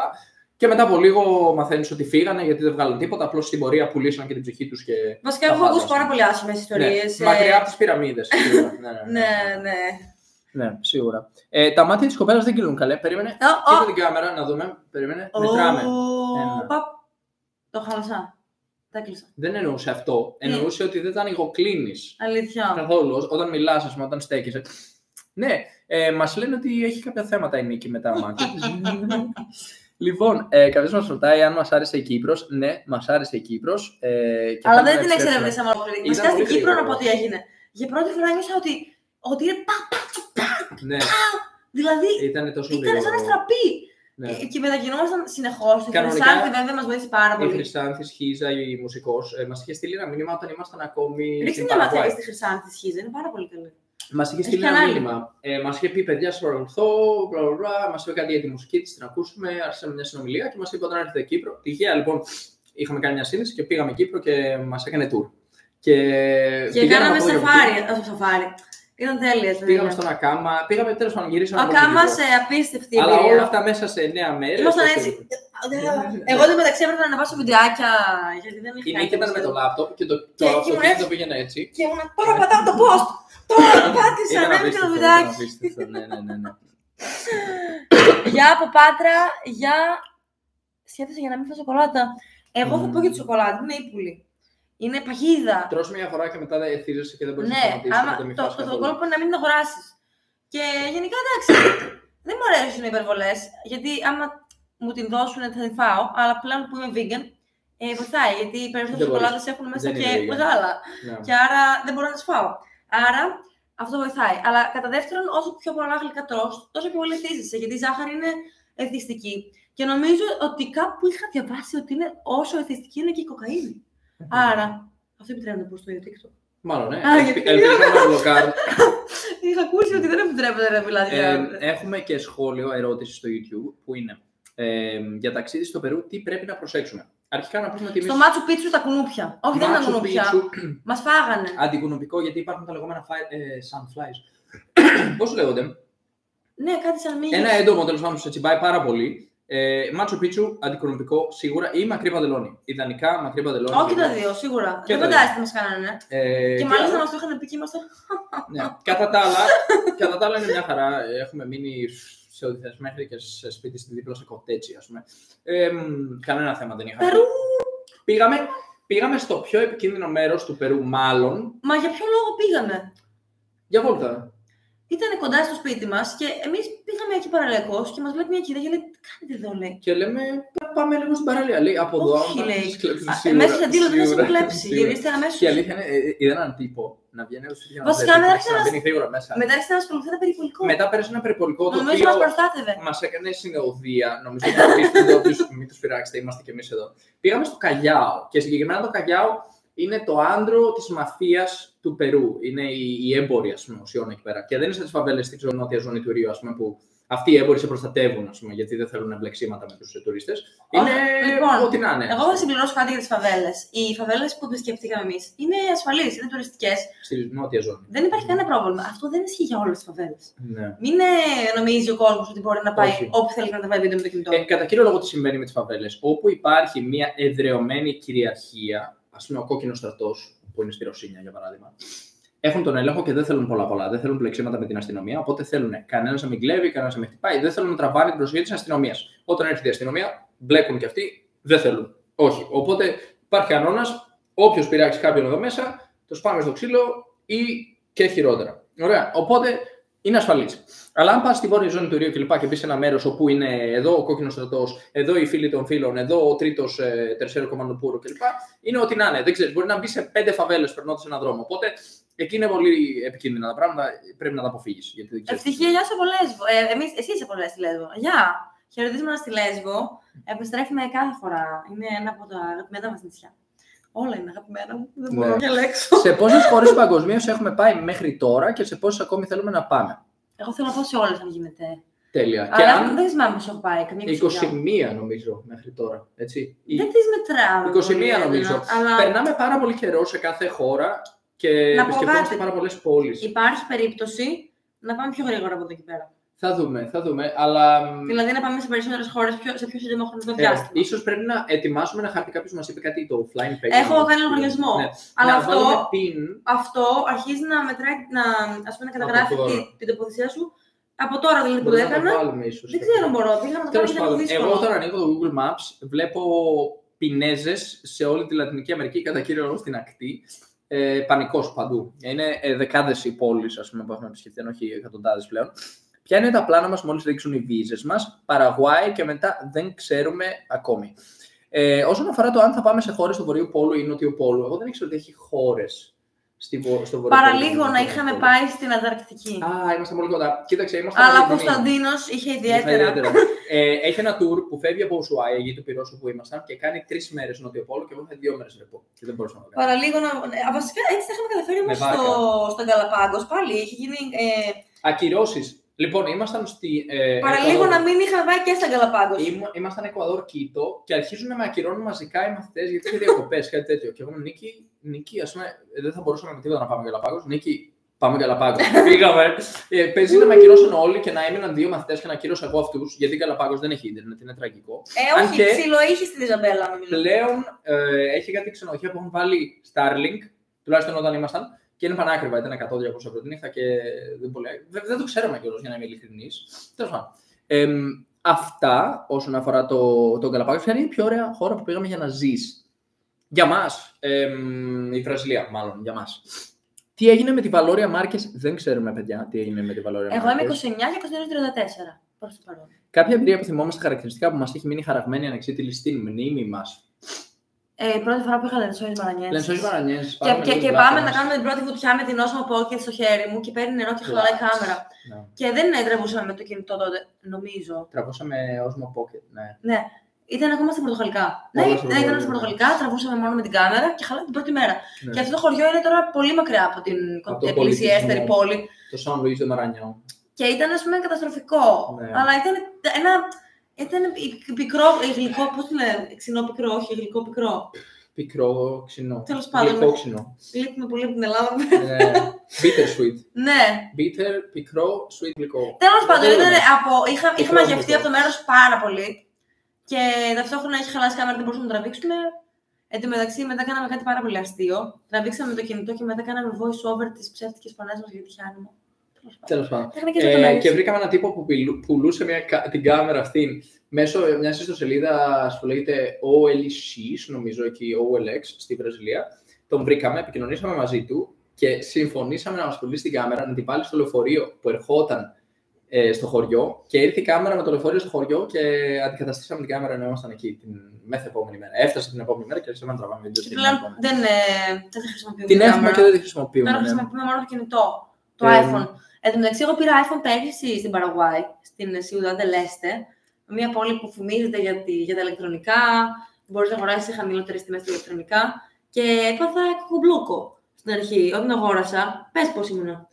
Και μετά από λίγο μαθαίνεις ότι φύγανε γιατί δεν βγάλαν τίποτα. Απλώς στην πορεία πουλήσαν και την ψυχή τους. Βασικά έχω ακούσει πάρα πολύ άσχημες ιστορίες. Ναι, μακριά από τις πυραμίδες. Ναι, σίγουρα. Τα μάτια της κοπέλας δεν κυλούν καλέ. Περίμενε. Κοίτα την κάμερα να δούμε. Περίμενε. Μετράμε. Το χάλασα. Δεν εννοούσε αυτό. Εννοούσε ότι δεν τα ανοιγοκλίνεις. Αλήθεια. Καθόλου. Όταν μιλάς, ας πούμε, όταν στέκεσαι. Ναι, μας λένε ότι έχει κάποια θέματα η Νίκη με τα μάτια της. Λοιπόν, κάποιος μας ρωτάει αν μας άρεσε η Κύπρος. Ναι, μας άρεσε η Κύπρος. Αλλά δεν την εξερευνήσαμε ολόκληρη. Βασικά στην Κύπρο να πω τι έγινε. Για πρώτη φορά νιώσα ότι είναι ναι. Δηλαδή ήταν σαν να στραπεί. Ναι. Και μετακινούμασταν συνεχώς. Η Χρυσάνθη βέβαια μας βοήθησε πάρα πολύ. Η Χρυσάνθη Σχίζα, η μουσικός, μας είχε στείλει ένα μήνυμα όταν ήμασταν ακόμη. Ρίξτε μια ματιά στη Χρυσάνθη Σχίζα, είναι πάρα πολύ καλή. Μας είχε στείλει ένα μήνυμα. Μας είχε πει: παιδιά, σας παρακολουθώ. Μας είπε κάτι για τη μουσική της, την ακούσουμε. Άρχισαμε μια συνομιλία και μας είπε όταν έρθετε Κύπρο. Τυχαία λοιπόν είχαμε κάνει μια σύνδεση και πήγαμε Κύπρο και μας έκανε tour. Και κάναμε σαφάρι. Ήταν τέλεια. Πήγαμε στον Ακάμα, πήγαμε τέλος πάντων, γυρίσαμε. Ο Ακάμας απίστευτη. Αλλά όλα αυτά μέσα σε 9 μέρες. Ήμασταν έτσι. Εγώ δεν μεταξύ έπρεπε να ανεβάσω βιντεάκια. Γιατί δεν είχα. Η Νίκη ήταν με το λάπτοπ και το αυτοκίνητο το πήγαινε έτσι. Και ήμουν τώρα πατάω το post. Τώρα πάτησα, ανέβηκε το βιντεάκι. Ναι. Γεια από Πάτρα, γεια. Σκέφτεσαι για να μην φάω σοκολάτα. Εγώ θα πω για τη σοκολάτα, είναι ύπουλη. Είναι παγίδα. Τρως μια φορά και μετά εθίζεσαι και δεν μπορείς να σταματήσεις. Το κόλπο είναι να μην το αγοράσεις. Και γενικά εντάξει, δεν μου αρέσουν οι υπερβολές, γιατί άμα μου την δώσουν θα την φάω, αλλά πλέον που είμαι vegan, βοηθάει, γιατί οι περισσότερες σοκολάτες έχουν μέσα και γάλα. Και άρα δεν μπορώ να τις φάω. Άρα αυτό βοηθάει. Αλλά κατά δεύτερον, όσο πιο πολλά γλυκά τρως, τόσο πιο πολύ εθίζεσαι, γιατί η ζάχαρη είναι εθιστική. Και νομίζω ότι κάπου είχα διαβάσει ότι είναι όσο εθιστική είναι και η κοκαίνη. Άρα, αυτό επιτρέπεται να πω στο TikTok. Μάλλον, ναι. Ελπίζω να μπλοκάρουν. Είχα ακούσει ότι δεν επιτρέπεται να μιλάτε. Έχουμε και σχόλιο, ερώτηση στο YouTube, που είναι για ταξίδι στο Περού, τι πρέπει να προσέξουμε. Αρχικά να πούμε ότι στο Μάτσου Πίτσου τα κουνούπια. Όχι, δεν είναι τα κουνούπια. Μας φάγανε. Αντικουνουπικό, γιατί υπάρχουν τα λεγόμενα sunflies. Πώς λέγονται? Ναι, κάτι σαν μύγες. Ένα έντομο τέλος πάντων σε τσιμπάει πάρα πολύ. Μάτσου Πίτσου, αντικουνουπικό σίγουρα, ή μακρύ παντελόνι. Ιδανικά μακρύ παντελόνι. Όχι τα δύο, σίγουρα. Δεν φαντάζεστε τι μας κάνανε. Και μάλιστα μας το είχαν πει και ήμασταν. Ναι. Κατά τα άλλα είναι μια χαρά. Έχουμε μείνει σε ό,τι θες μέχρι και σε σπίτι στη δίπλα σε κοτέτσι, ας πούμε. Κανένα θέμα δεν είχαμε. Περού! Πήγαμε στο πιο επικίνδυνο μέρος του Περού, μάλλον. Μα για ποιο λόγο πήγαμε? Για βόλτα. Ήταν κοντά στο σπίτι μας και εμείς πήγαμε εκεί παραλιακώς και μας βλέπει μια κυρία και λέει: τι κάνετε εδώ, λέει. Και λέμε, πάμε λίγο στην παραλία. Λέει, από εδώ, Όχι, λέει. Μέσα στην αντίλογο δεν θα σε κλέψει. Γυρίστε αμέσως. Και αλήθεια είναι, είδα έναν τύπο να βγαίνει από το βασικά, να μπαίνει γρήγορα μέσα. Μετά άρχισε να ασχοληθεί ένα περιπολικό. Μετά πέρασε ένα περιπολικό το νομίζω οποίο μας προστάτευε. Μας έκανε συνοδεία. Νομίζω ότι μην τους πειράξετε, είμαστε κι εμείς εδώ. Πήγαμε στο Καγιάο και συγκεκριμένα το Καγιάο είναι το άντρο της μαφίας του Περού. Είναι οι έμποροι, ας πούμε, ουσιών εκεί πέρα. Και δεν είναι σαν τις φαβέλες στην νότια ζώνη του Ρίου, ας πούμε, που αυτοί οι έμποροι σε προστατεύουν, ας πούμε, γιατί δεν θέλουν μπλεξίματα με τους τουρίστες. Είναι λοιπόν, ό,τι να είναι. Εγώ θα συμπληρώσω κάτι για τις φαβέλες. Οι φαβέλες που επισκεφτήκαμε εμείς είναι ασφαλείς, είναι τουριστικές. Στη νότια ζώνη. Δεν υπάρχει κανένα πρόβλημα. Αυτό δεν ισχύει για όλες τις φαβέλες. Ναι. Μην νομίζει ο κόσμος ότι μπορεί να πάει όπου θέλει να τραβάει βίντεο με το κινητό. Κατά κύριο λόγο, τι συμβαίνει με τις φαβέλες. Όπου υπάρχει μια εδραιωμένη κυριαρχία. Ας πούμε, ο κόκκινος στρατός, που είναι στη Ρωσίνια για παράδειγμα, έχουν τον έλεγχο και δεν θέλουν πολλά. Δεν θέλουν πλεξίματα με την αστυνομία. Οπότε θέλουν κανένας να μην κλέβει, κανένας να μην χτυπάει. Δεν θέλουν να τραβάνε την προσοχή της αστυνομίας. Όταν έρχεται η αστυνομία, μπλέκουν και αυτοί, δεν θέλουν. Όχι. Οπότε υπάρχει κανόνας, όποιος πειράξει κάποιον εδώ μέσα, το σπάμε στο ξύλο ή και χειρότερα. Ωραία. Οπότε είναι ασφαλής. Αλλά αν πας στη βόρεια ζώνη του Ρίου και μπεις σε ένα μέρος όπου είναι εδώ ο κόκκινος στρατός, εδώ οι φίλοι των φίλων, εδώ ο τρίτος τερσέρο κομμανδοπούρο κλπ. Είναι ό,τι να είναι. Δεν ξέρεις, μπορεί να μπει σε 5 φαβέλες περνώντας έναν δρόμο. Οπότε εκεί είναι πολύ επικίνδυνα τα πράγματα, πρέπει να τα αποφύγεις. Ευτυχία, γεια σου από Λέσβο. Εσύ είσαι πολλές στη Λέσβο. Γεια! Χαιρετίσματα στη Λέσβο. Επιστρέφουμε κάθε φορά. Είναι ένα από τα αγαπημένα μας νησιά. Όλα είναι αγαπημένα μου. Δεν μπορώ να διαλέξω. Σε πόσες χώρες παγκοσμίως έχουμε πάει μέχρι τώρα και σε πόσες ακόμη θέλουμε να πάμε? Εγώ θέλω να πάω σε όλες αν γίνεται. Τέλεια. Αλλά δεν θυμάμαι πόσο έχω πάει. 21 νομίζω μέχρι τώρα. Έτσι. Δεν τις μετράω. 21 νομίζω. Αλλά... Περνάμε πάρα πολύ καιρό σε κάθε χώρα και επισκεφτόμαστε πάρα πολλές πόλεις. Υπάρχει περίπτωση να πάμε πιο γρήγορα από εδώ και πέρα. Θα δούμε, αλλά... Δηλαδή να πάμε σε περισσότερες χώρες σε πιο σύντομο χρονικό διάστημα. Ίσως πρέπει να ετοιμάσουμε ένα χάρτη. Κάποιος μας είπε κάτι, το offline page. Έχω κάνει λογαριασμό. Ναι. Αλλά αυτό αρχίζει να μετράει, να καταγράφει την τοποθεσία σου από τώρα δηλαδή που το έκανα. Δεν ξέρω, μπορώ. Πήγα να το κάνω, είναι δύσκολο. Εγώ όταν ανοίγω το Google Maps βλέπω πινέζες σε όλη τη Λατινική Αμερική, κατά κύριο λόγο στην ακτή. Πανικός παντού. Είναι δεκάδες οι πόλεις, ας πούμε, που έχουμε επισκεφτεί, όχι εκατοντάδες πλέον. Ποια είναι τα πλάνα μας μόλις ρίξουν οι βίζες μας, Παραγουάη και μετά δεν ξέρουμε ακόμη. Όσον αφορά το αν θα πάμε σε χώρες του Βορείου Πόλου ή Νότιου Πόλου, εγώ δεν ήξερα ότι έχει χώρες στο Βορείου Πόλου. Παραλίγο να είχαμε πάει στην Ανταρκτική. Είμαστε πολύ κοντά. Κοίταξε, αλλά ο Κωνσταντίνος είχε ιδιαίτερα. Έχει ένα tour που φεύγει από Ουσουάια, εκεί του Πυρώσου που ήμασταν, και κάνει 3 μέρες Νότιο Πόλο και εγώ είχα 2 μέρες ρεπό. Και δεν μπορούσα να το κάνω. Παραλίγο να. Βασικά έτσι θα είχαμε καταφέρει όμως στον Γκαλαπάγκος. Πάλι είχε γίνει. Ακυρώσεις. Λοιπόν, ήμασταν στη. Παραλίγο να μην είχαμε πάει και στα Γκαλαπάγκος. Ήμασταν Εκουαδόρ, Κίτο και αρχίζουν να με ακυρώνουν μαζικά οι μαθητές γιατί είχε διακοπές, κάτι τέτοιο. Και εγώ μου Νίκη, ας πούμε, δεν θα μπορούσαμε με τίποτα να πάμε Γκαλαπάγκος. Νίκη, πάμε Γκαλαπάγκος. Πήγαμε. Παίζει να με ακυρώσουν όλοι και να έμειναν 2 μαθητές και να ακύρωσα εγώ αυτούς, γιατί Γκαλαπάγκος δεν έχει ίντερνετ, είναι τραγικό. Όχι, ψηλό είχε στην Ιζαμπέλα, νομίζω. Πλέον έχει κάτι ξενοδοχεία που έχουν βάλει Starlink, τουλάχιστον όταν ήμασταν. Και είναι πανάκριβα, ήταν 100-200 ευρώ τη νύχτα και δεν το ξέραμε κιόλας, για να είμαι ειλικρινής. Τέλος πάντων. Αυτά όσον αφορά το Γκαλαπάγκος. Ποια είναι η πιο ωραία χώρα που πήγαμε για να ζεις? Για μας, η Βραζιλία, μάλλον, για μας. Τι έγινε με τη Βαλόρια Μάρκες? Δεν ξέρουμε, παιδιά, τι έγινε με τη Βαλόρια Μάρκες. Εγώ είμαι 29 και Κωνσταντίνος 34. Προς το παρόν. Κάποια εμπειρία που θυμόμαστε χαρακτηριστικά που μας έχει μείνει χαραγμένη ανεξίτηλη στην μνήμη μας? Πρώτη φορά που είχα Λενσόις Μαρανιές. Και πάμε να κάνουμε την πρώτη βουτιά με την Osmo Pocket στο χέρι μου και παίρνει νερό και χαλάει η κάμερα. Ναι. Και δεν τραβούσαμε με το κινητό τότε, νομίζω. Τραβούσαμε Osmo Pocket, ναι. Ναι. Ήταν ακόμα στα πορτογαλικά. Ναι, ήταν στα πορτογαλικά, τραβούσαμε μόνο με την κάμερα και χαλάει την πρώτη μέρα. Ναι. Και αυτό το χωριό είναι τώρα πολύ μακριά από την πλησιέστερη πόλη. Το Σαν Λουίς de Maranhão. Και ήταν, ας πούμε, καταστροφικό. Ναι. Αλλά ήταν ένα. Ήταν πικρό, γλυκό, πώς το λένε, ξινό πικρό, όχι γλυκό πικρό. Πικρό, ξινό. Τέλος πάντων. Γλυκό ξινό. Λείπουμε πολύ από την Ελλάδα. Bitter sweet. Ναι. Bitter, πικρό, sweet, γλυκό. Τέλος πάντων, είχα μαγευτεί από το μέρος πάρα πολύ και ταυτόχρονα είχε χαλάσει κάμερα, δεν μπορούσαμε να το τραβήξουμε. Εν τω μεταξύ, μετά κάναμε κάτι πάρα πολύ αστείο. Τραβήξαμε το κινητό και μετά κάναμε voice over τις ψεύτικες φωνές μας για τη χάνη μου. Τέλος πάντων. Και βρήκαμε έναν τύπο που πουλούσε την κάμερα αυτή μέσω μιας ιστοσελίδας που λέγεται OLX, νομίζω εκεί, OLX, στη Βραζιλία. Τον βρήκαμε, επικοινωνήσαμε μαζί του και συμφωνήσαμε να μας πουλήσει την κάμερα, να την βάλει στο λεωφορείο που ερχόταν στο χωριό και ήρθε η κάμερα με το λεωφορείο στο χωριό και αντικαταστήσαμε την κάμερα ενώ ήμασταν εκεί την μεθεπόμενη μέρα. Έφτασε την επόμενη μέρα και αρχίσαμε να τραβάμε βίντεο. Δεν τη χρησιμοποιούμε. Την έχουμε και δεν τη χρησιμοποιούμε. Τώρα χρησιμοποιούμε μόνο το κινητό, το iPhone. Εν τω μεταξύ, εγώ πήρα iPhone πέρυσι στην Παραγουάη, στην Ciudad del Este, μια πόλη που φημίζεται για τα ηλεκτρονικά. Μπορείς να αγοράσεις χαμηλότερες τιμές στα ηλεκτρονικά. Και έπαθα κουμπλούκο στην αρχή. Όταν αγόρασα, πες πώς ήμουνα.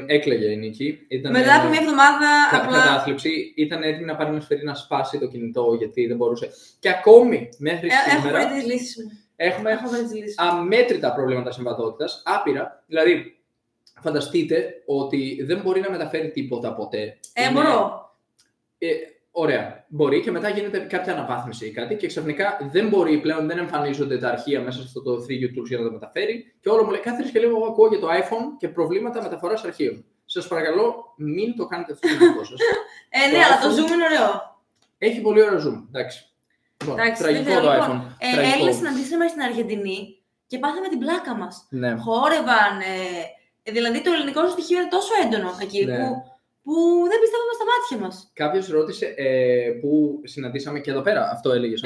Έκλαιγε η Νίκη. Μετά από μια εβδομάδα. Κατάθλιψη, ήταν έτοιμη να πάρει ένα να σπάσει το κινητό γιατί δεν μπορούσε. Και ακόμη μέχρι σήμερα. Έχω βρει τις λύσεις μου. Έχουμε αμέτρητα προβλήματα συμβατότητας. Άπειρα. Δηλαδή, φανταστείτε ότι δεν μπορεί να μεταφέρει τίποτα ποτέ. Μπορώ. Ωραία. Μπορεί και μετά γίνεται κάποια αναβάθμιση ή κάτι και ξαφνικά δεν μπορεί πλέον, δεν εμφανίζονται τα αρχεία μέσα στο το 3U Tools για να τα μεταφέρει. Και όλο μου λέει, κάθε και λίγο εγώ ακούω για το iPhone και προβλήματα μεταφοράς αρχείων. Σας παρακαλώ, μην το κάνετε αυτό το δικό σας. Ναι, αλλά το zoom είναι ωραίο. Έχει πολύ ωραίο zoom. Εντάξει. Τραγικό το iPhone. Έλληνες συναντήσαμε στην Αργεντινή και πάθαμε την πλάκα μας. Ναι. Χόρευαν. Δηλαδή το ελληνικό σου στοιχείο είναι τόσο έντονο εκεί που δεν πιστεύαμε στα μάτια μας. Κάποιος ρώτησε που συναντήσαμε και εδώ πέρα, αυτό έλεγες.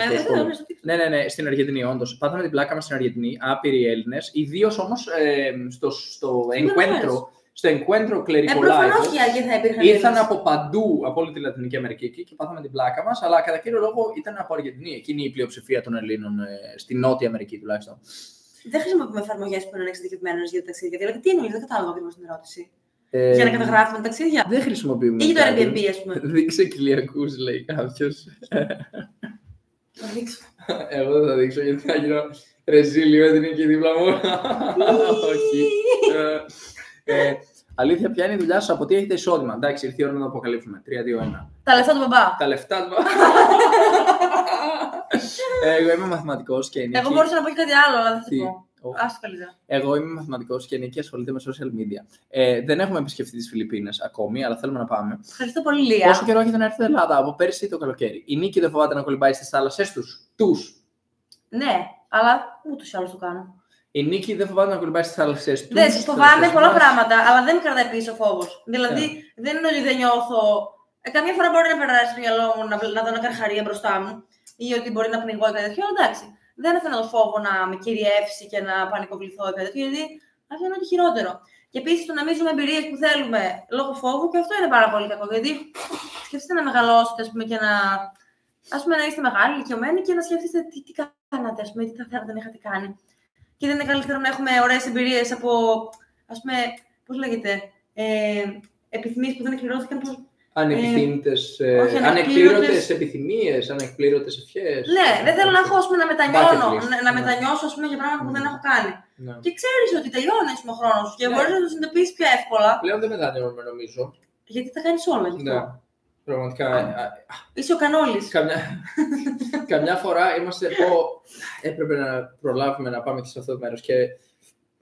Ναι, στην Αργεντινή, όντως. Πάθαμε την πλάκα μας στην Αργεντινή, άπειροι Έλληνες, ιδίως όμως στο Encuentro Clerical Life. Ήρθαν από παντού, από όλη τη Λατινική Αμερική και πάθαμε την πλάκα μας, αλλά κατά κύριο λόγο ήταν από Αργεντινή. Εκείνη η πλειοψηφία των Ελλήνων, στη Νότια Αμερική τουλάχιστον. Δεν χρησιμοποιούμε εφαρμογές που είναι εξειδικευμένες για τα ταξίδια. Δηλαδή, τι εννοείς, δεν κατάλαβα ακριβώς την ερώτηση. Για να καταγράφουμε τα ταξίδια. Δεν χρησιμοποιούμε. Ή το Airbnb, ας πούμε. Δείξε κοιλιακούς, λέει κάποιος. Θα δείξω. Εγώ δεν θα δείξω γιατί θα γίνω ρεζίλιο, έτοιμη εκεί δίπλα μου. Όχι. Αλήθεια, ποια είναι η δουλειά σας, από τι έχετε εισόδημα? Εντάξει, ήρθε η ώρα να το αποκαλύψουμε. 3, 2, 1. Τα λεφτά του μπαμπά. Τα λεφτά του μπαμπά. Εγώ είμαι μαθηματικός και Νίκη. Εγώ μπορούσα να πω και κάτι άλλο, αλλά δεν θα το πω. Εγώ είμαι μαθηματικός και Νίκη ασχολείται με social media. Δεν έχουμε επισκεφτεί τις Φιλιππίνες ακόμη, αλλά θέλουμε να πάμε. Ευχαριστώ πολύ, Λία. Πόσο καιρό έχετε να έρθετε στην Ελλάδα? Από πέρσι το καλοκαίρι. Η Νίκη δεν φοβάται να κολυμπάει στις θάλασσες τους? Ναι, αλλά ούτως ή άλλως το κάνω. Η Νίκη δεν φοβάται να κολυμπάει στις θάλασσες τους? Δεν φοβάμαι πολλά πράγματα, αλλά δεν με κρατάει πίσω ο φόβος. Δηλαδή, δεν είναι ότι δεν νιώθω. Καμιά φορά μπορεί να περάσει στο μυαλό μου να δω ένα καρχαρία μπροστά μου ή ότι μπορεί να πνιγώ ή κάτι τέτοιο. Εντάξει. Δεν αφήνω το φόβο να με κυριεύσει και να πανικοβληθώ ή κάτι τέτοιο, γιατί αυτό είναι ό,τι χειρότερο. Και επίσης το να μην ζούμε εμπειρίες που θέλουμε λόγω φόβου, και αυτό είναι πάρα πολύ κακό. Γιατί σκεφτείτε να μεγαλώσετε, ας πούμε, και να είστε μεγάλοι, ηλικιωμένοι και να σκεφτείτε τι κάνατε, ας πούμε, τι θα θέλατε να είχατε κάνει. Και δεν είναι καλύτερο να έχουμε ωραίες εμπειρίες από, ας πούμε, πώς λέγεται, επιθυμίες που δεν εκπληρώθηκαν. Ανεκπλήρωτες επιθυμίες, ανεκπλήρωτες ευχές. Ναι, δεν θέλω να έχω, ας πούμε, να μετανιώσω, ας πούμε, για πράγματα που δεν έχω κάνει. Ναι. Και ξέρεις ότι τελειώνει ο χρόνος σου και μπορείς να το συνειδητοποιήσεις πιο εύκολα. Πλέον δεν μετανιώνουμε, νομίζω. Γιατί τα κάνεις όλα γι' αυτό. Ναι. Πραγματικά. Είσαι ο Κανόλης. Καμιά φορά έπρεπε να προλάβουμε να πάμε και σε αυτό το μέρος και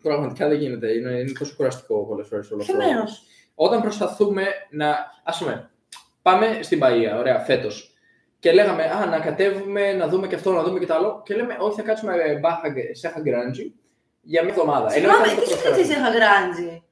πραγματικά δεν γίνεται. Είναι τόσο κουραστικό πολλές φορές όλο αυτό. Ποιο μέρος? Όταν προσπαθούμε ας πούμε, πάμε στην Παΐα, ωραία, φέτος. Και λέγαμε, να κατέβουμε, να δούμε και αυτό, να δούμε και το άλλο. Και λέμε, όχι, θα κάτσουμε σε Χαγκράντζι για μια εβδομάδα. Συγγνώμη, τι σημαίνει σε Χαγκράντζι?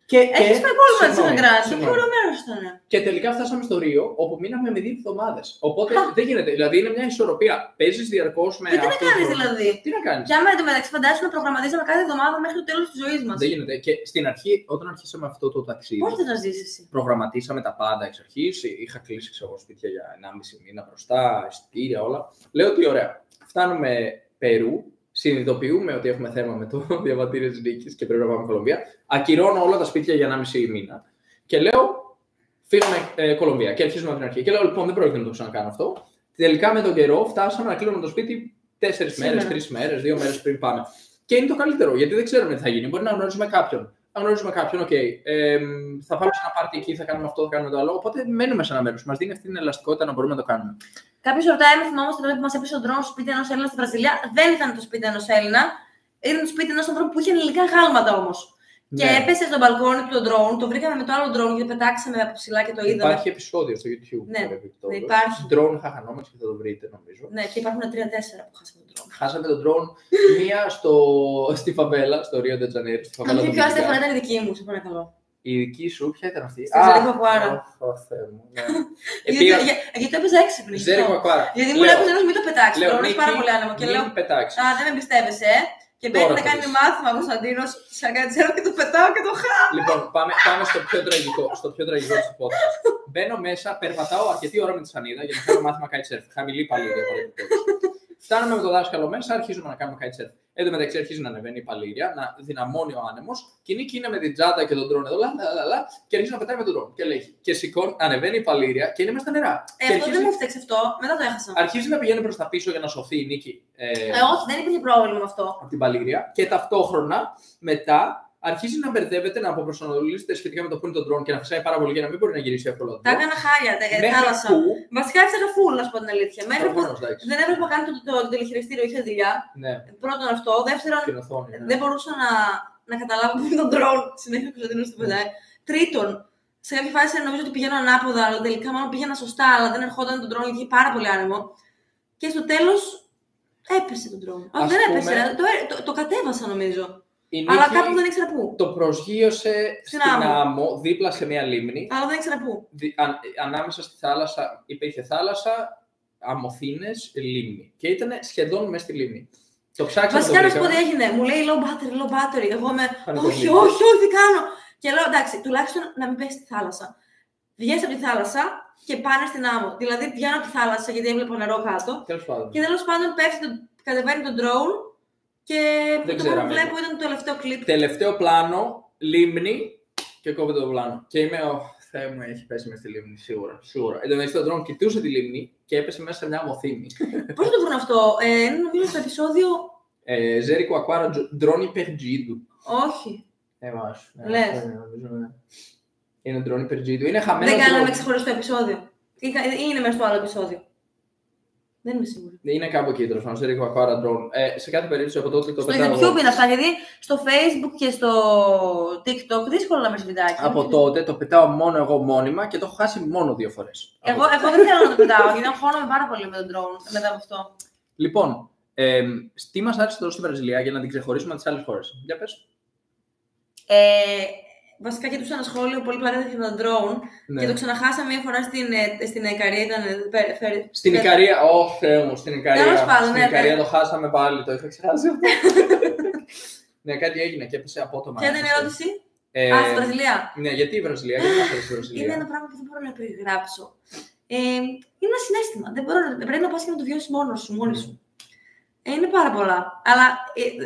Έχεις πάει πόλεμα σε Χαγκράντζι. Τι ωραίο μέρος ήταν. Και τελικά φτάσαμε στο Ρίο, όπου μείναμε με 2 εβδομάδες. Οπότε δεν γίνεται. Δηλαδή είναι μια ισορροπία. Παίζεις διαρκώς με. Τι να κάνεις δηλαδή? Τι να κάνεις? Για μένα μεταξύ φαντάζομαι να προγραμματίζαμε κάθε εβδομάδα μέχρι το τέλος της ζωής μας. Δεν γίνεται. Και στην αρχή, όταν αρχίσαμε αυτό το ταξίδι. Πώς δεν θα ζήσεις εσύ? Προγραμματίσαμε τα πάντα εξ αρχής. Είχα κλείσει σπίτια για 1,5 μήνα μπροστά, εισιτήρια, όλα. Λέω ότι ωραία. Φτάνουμε Περού. Συνειδητοποιούμε ότι έχουμε θέμα με το διαβατήριο της Νίκης και πρέπει να πάμε Κολομβία. Ακυρώνω όλα τα σπίτια για 1,5 μήνα. Και λέω, φύγαμε Κολομβία. Και αρχίζουμε από την αρχή. Και λέω, λοιπόν, δεν πρόκειται να το ξανακάνω αυτό. Τελικά με τον καιρό φτάσαμε να κλείνουμε το σπίτι 4 μέρες, 3 μέρες, 2 μέρες πριν πάμε. Και είναι το καλύτερο, γιατί δεν ξέρουμε τι θα γίνει. Μπορεί να γνωρίζουμε κάποιον. Αν γνωρίζουμε κάποιον, θα πάμε σε ένα πάρτι εκεί, θα κάνουμε αυτό, θα κάνουμε το άλλο. Οπότε μένουμε σε ένα μέρος. Μας δίνει αυτή την ελαστικότητα να μπορούμε να το κάνουμε. Κάποιος ρωτάει, με θυμόμαστε τότε που μας έπεσε ο ντρόν στο σπίτι ενός Έλληνα στη Βραζιλία. Δεν ήταν το σπίτι ενός Έλληνα. Ήταν το σπίτι ενός ανθρώπου που είχε ελληνικά γάλματα όμως. Και έπεσε στο μπαλκόνι του το drone, το βρήκαμε με το άλλο drone γιατί πετάξαμε από ψηλά και το είδαμε. Υπάρχει επεισόδιο στο YouTube. Ναι, υπάρχει. Drone χαχανόμας και θα το βρείτε, νομίζω. Ναι, και υπάρχουν 3-4 που χάσαμε τον drone. Χάσαμε τον drone, μία στη φαβέλα, στο Ρίο Ντε Τζανέιρο. Αν και πιο αστεία φορά ήταν η δική μου, σε παρακαλώ. Η δική σου, ποια ήταν αυτή? Στη Ζέρικο Ακουάρα. Γιατί το έπαιζα έξυπνη. Ζέρικο Ακουάρα. Γιατί μου λέει πως μην το πετάξει. Λέω, είναι πάρα πολύ άνεμο. Και λέω, α, δεν με εμπιστεύεσαι. Και μπαίνει να κάνει μάθημα ο Κωνσταντίνος, σαν κάτι ξέρω και το πετάω και το χάνω. Λοιπόν, πάμε στο πιο τραγικό της υπόθεσης. Μπαίνω μέσα, περπατάω αρκετή ώρα με τη σανίδα για να κάνω μάθημα kitesurf. Χαμηλή παλήρια, παραδείγματος. Φτάνουμε με το δάσκαλο μέσα, αρχίζουμε να κάνουμε kitesurf. Εν τω μεταξύ αρχίζει να ανεβαίνει η παλήρια, να δυναμώνει ο άνεμος. Και είναι με την τσάντα και τον drone εδώ, και αρχίζει να πετάει με τον drone. Και λέει, και σηκώνει, ανεβαίνει η παλήρια και είναι μέσα στα νερά. Αυτό δεν μου φταίξει αυτό, μετά το έχασα. Αρχίζει να πηγαίνει προς τα πίσω για να σωθεί η Νίκη. Όχι, δεν υπήρχε πρόβλημα με αυτό. Από την παλήρια. Και ταυτόχρονα μετά αρχίζει να μπερδεύεται, να αποπροσανατολίζεται σχετικά με το που είναι το drone και να φυσάει πάρα πολύ για να μην μπορεί να γυρίσει εύκολα. Τα έκανα χάλια, θάλασσα. Βασικά έφτασα full, να σου πω την αλήθεια. Μέχρι που δεν έπρεπε να κάνω το τηλεχειριστήριο, είχε δουλειά. Ναι. Πρώτον αυτό. Δεύτερον, δεν μπορούσα να καταλάβω που είναι το drone. Συνέχεια που ζητήνω στην πεντάει. Τρίτον, σε κάποια φάση νομίζω ότι πηγαίνω ανάποδα, αλλά τελικά μάλλον πήγαινα σωστά, αλλά δεν ερχόταν το drone γιατί είχε πάρα πολύ άνεμο. Και στο τέλος έπεσε το drone. Όχι, δεν έπεσε, το κατέβασα νομίζω. Αλλά κάπου δεν ήξερα πού. Το προσγείωσε στην άμμο, δίπλα σε μια λίμνη. Αλλά δεν ήξερα πού. Ανάμεσα στη θάλασσα υπήρχε θάλασσα, αμμοθήνες, λίμνη. Και ήταν σχεδόν μέσα στη λίμνη. Το ψάξαμε. Βασικά να σου πω τι έγινε. Μου λέει low battery. Εγώ είμαι. Όχι, τι κάνω. Και λέω εντάξει, τουλάχιστον να μην πέσει στη θάλασσα. Βγαίνει από τη θάλασσα και πάνε στην άμμο. Δηλαδή βγαίνω από τη θάλασσα γιατί έβλεπα νερό κάτω. Και τέλος πάντων κατεβαίνει το drone. Και το μόνο που βλέπω ήταν το τελευταίο κλιπ. Τελευταίο πλάνο, λίμνη και κόβεται το πλάνο. Και είμαι, Θεέ μου, έχει πέσει μέσα στη λίμνη, σίγουρα. Εν τω μεταξύ, το drone κοιτούσε τη λίμνη και έπεσε μέσα σε μια αμμοθήνη. Πώς το βρουν αυτό, είναι νομίζω στο επεισόδιο. Ζέρικο Ακουάρα, drone perdido. Όχι. Λες. Είναι drone perdido. Είναι χαμένο. Δεν κάναμε ξεχωριστό επεισόδιο. Ή είναι μέσα στο άλλο επεισόδιο. Δεν είμαι σίγουρη. Είναι κάπου εκεί τέλος πάντων, Ζέρικο Ακουάρα drone. Σε κάθε περίπτωση από τότε το πετάω. Στο YouTube είναι αυτά, γιατί στο Facebook και στο TikTok δύσκολο να βρεις βιντεάκι. Από τότε το πετάω μόνο εγώ μόνιμα και το έχω χάσει μόνο 2 φορές. Εγώ δεν θέλω να το πετάω, γιατί αγχώνομαι πάρα πολύ με τον drone μετά από αυτό. Λοιπόν, τι μας άρεσε τώρα στη Βραζιλία για να την ξεχωρίσουμε από τις άλλες χώρες? Για πες. Βασικά κοιτούσα ένα σχόλιο πολύ πλάκα για τον drone και το ξαναχάσαμε μια φορά στην Ικαρία. Στην Ικαρία, Θεέ μου, στην Ικαρία το χάσαμε πάλι, το είχα ξεχάσει αυτό. Ναι, κάτι έγινε και έπεσε απότομα. Ποια ήταν η ερώτηση? Στη Βραζιλία. Ναι, γιατί η Βραζιλία, γιατί μας αρέσει η Βραζιλία? Είναι ένα πράγμα που δεν μπορώ να περιγράψω. Είναι ένα συναίσθημα. Πρέπει να πας και να το βιώσεις μόνος σου, μόνη σου. Είναι πάρα πολλά. Αλλά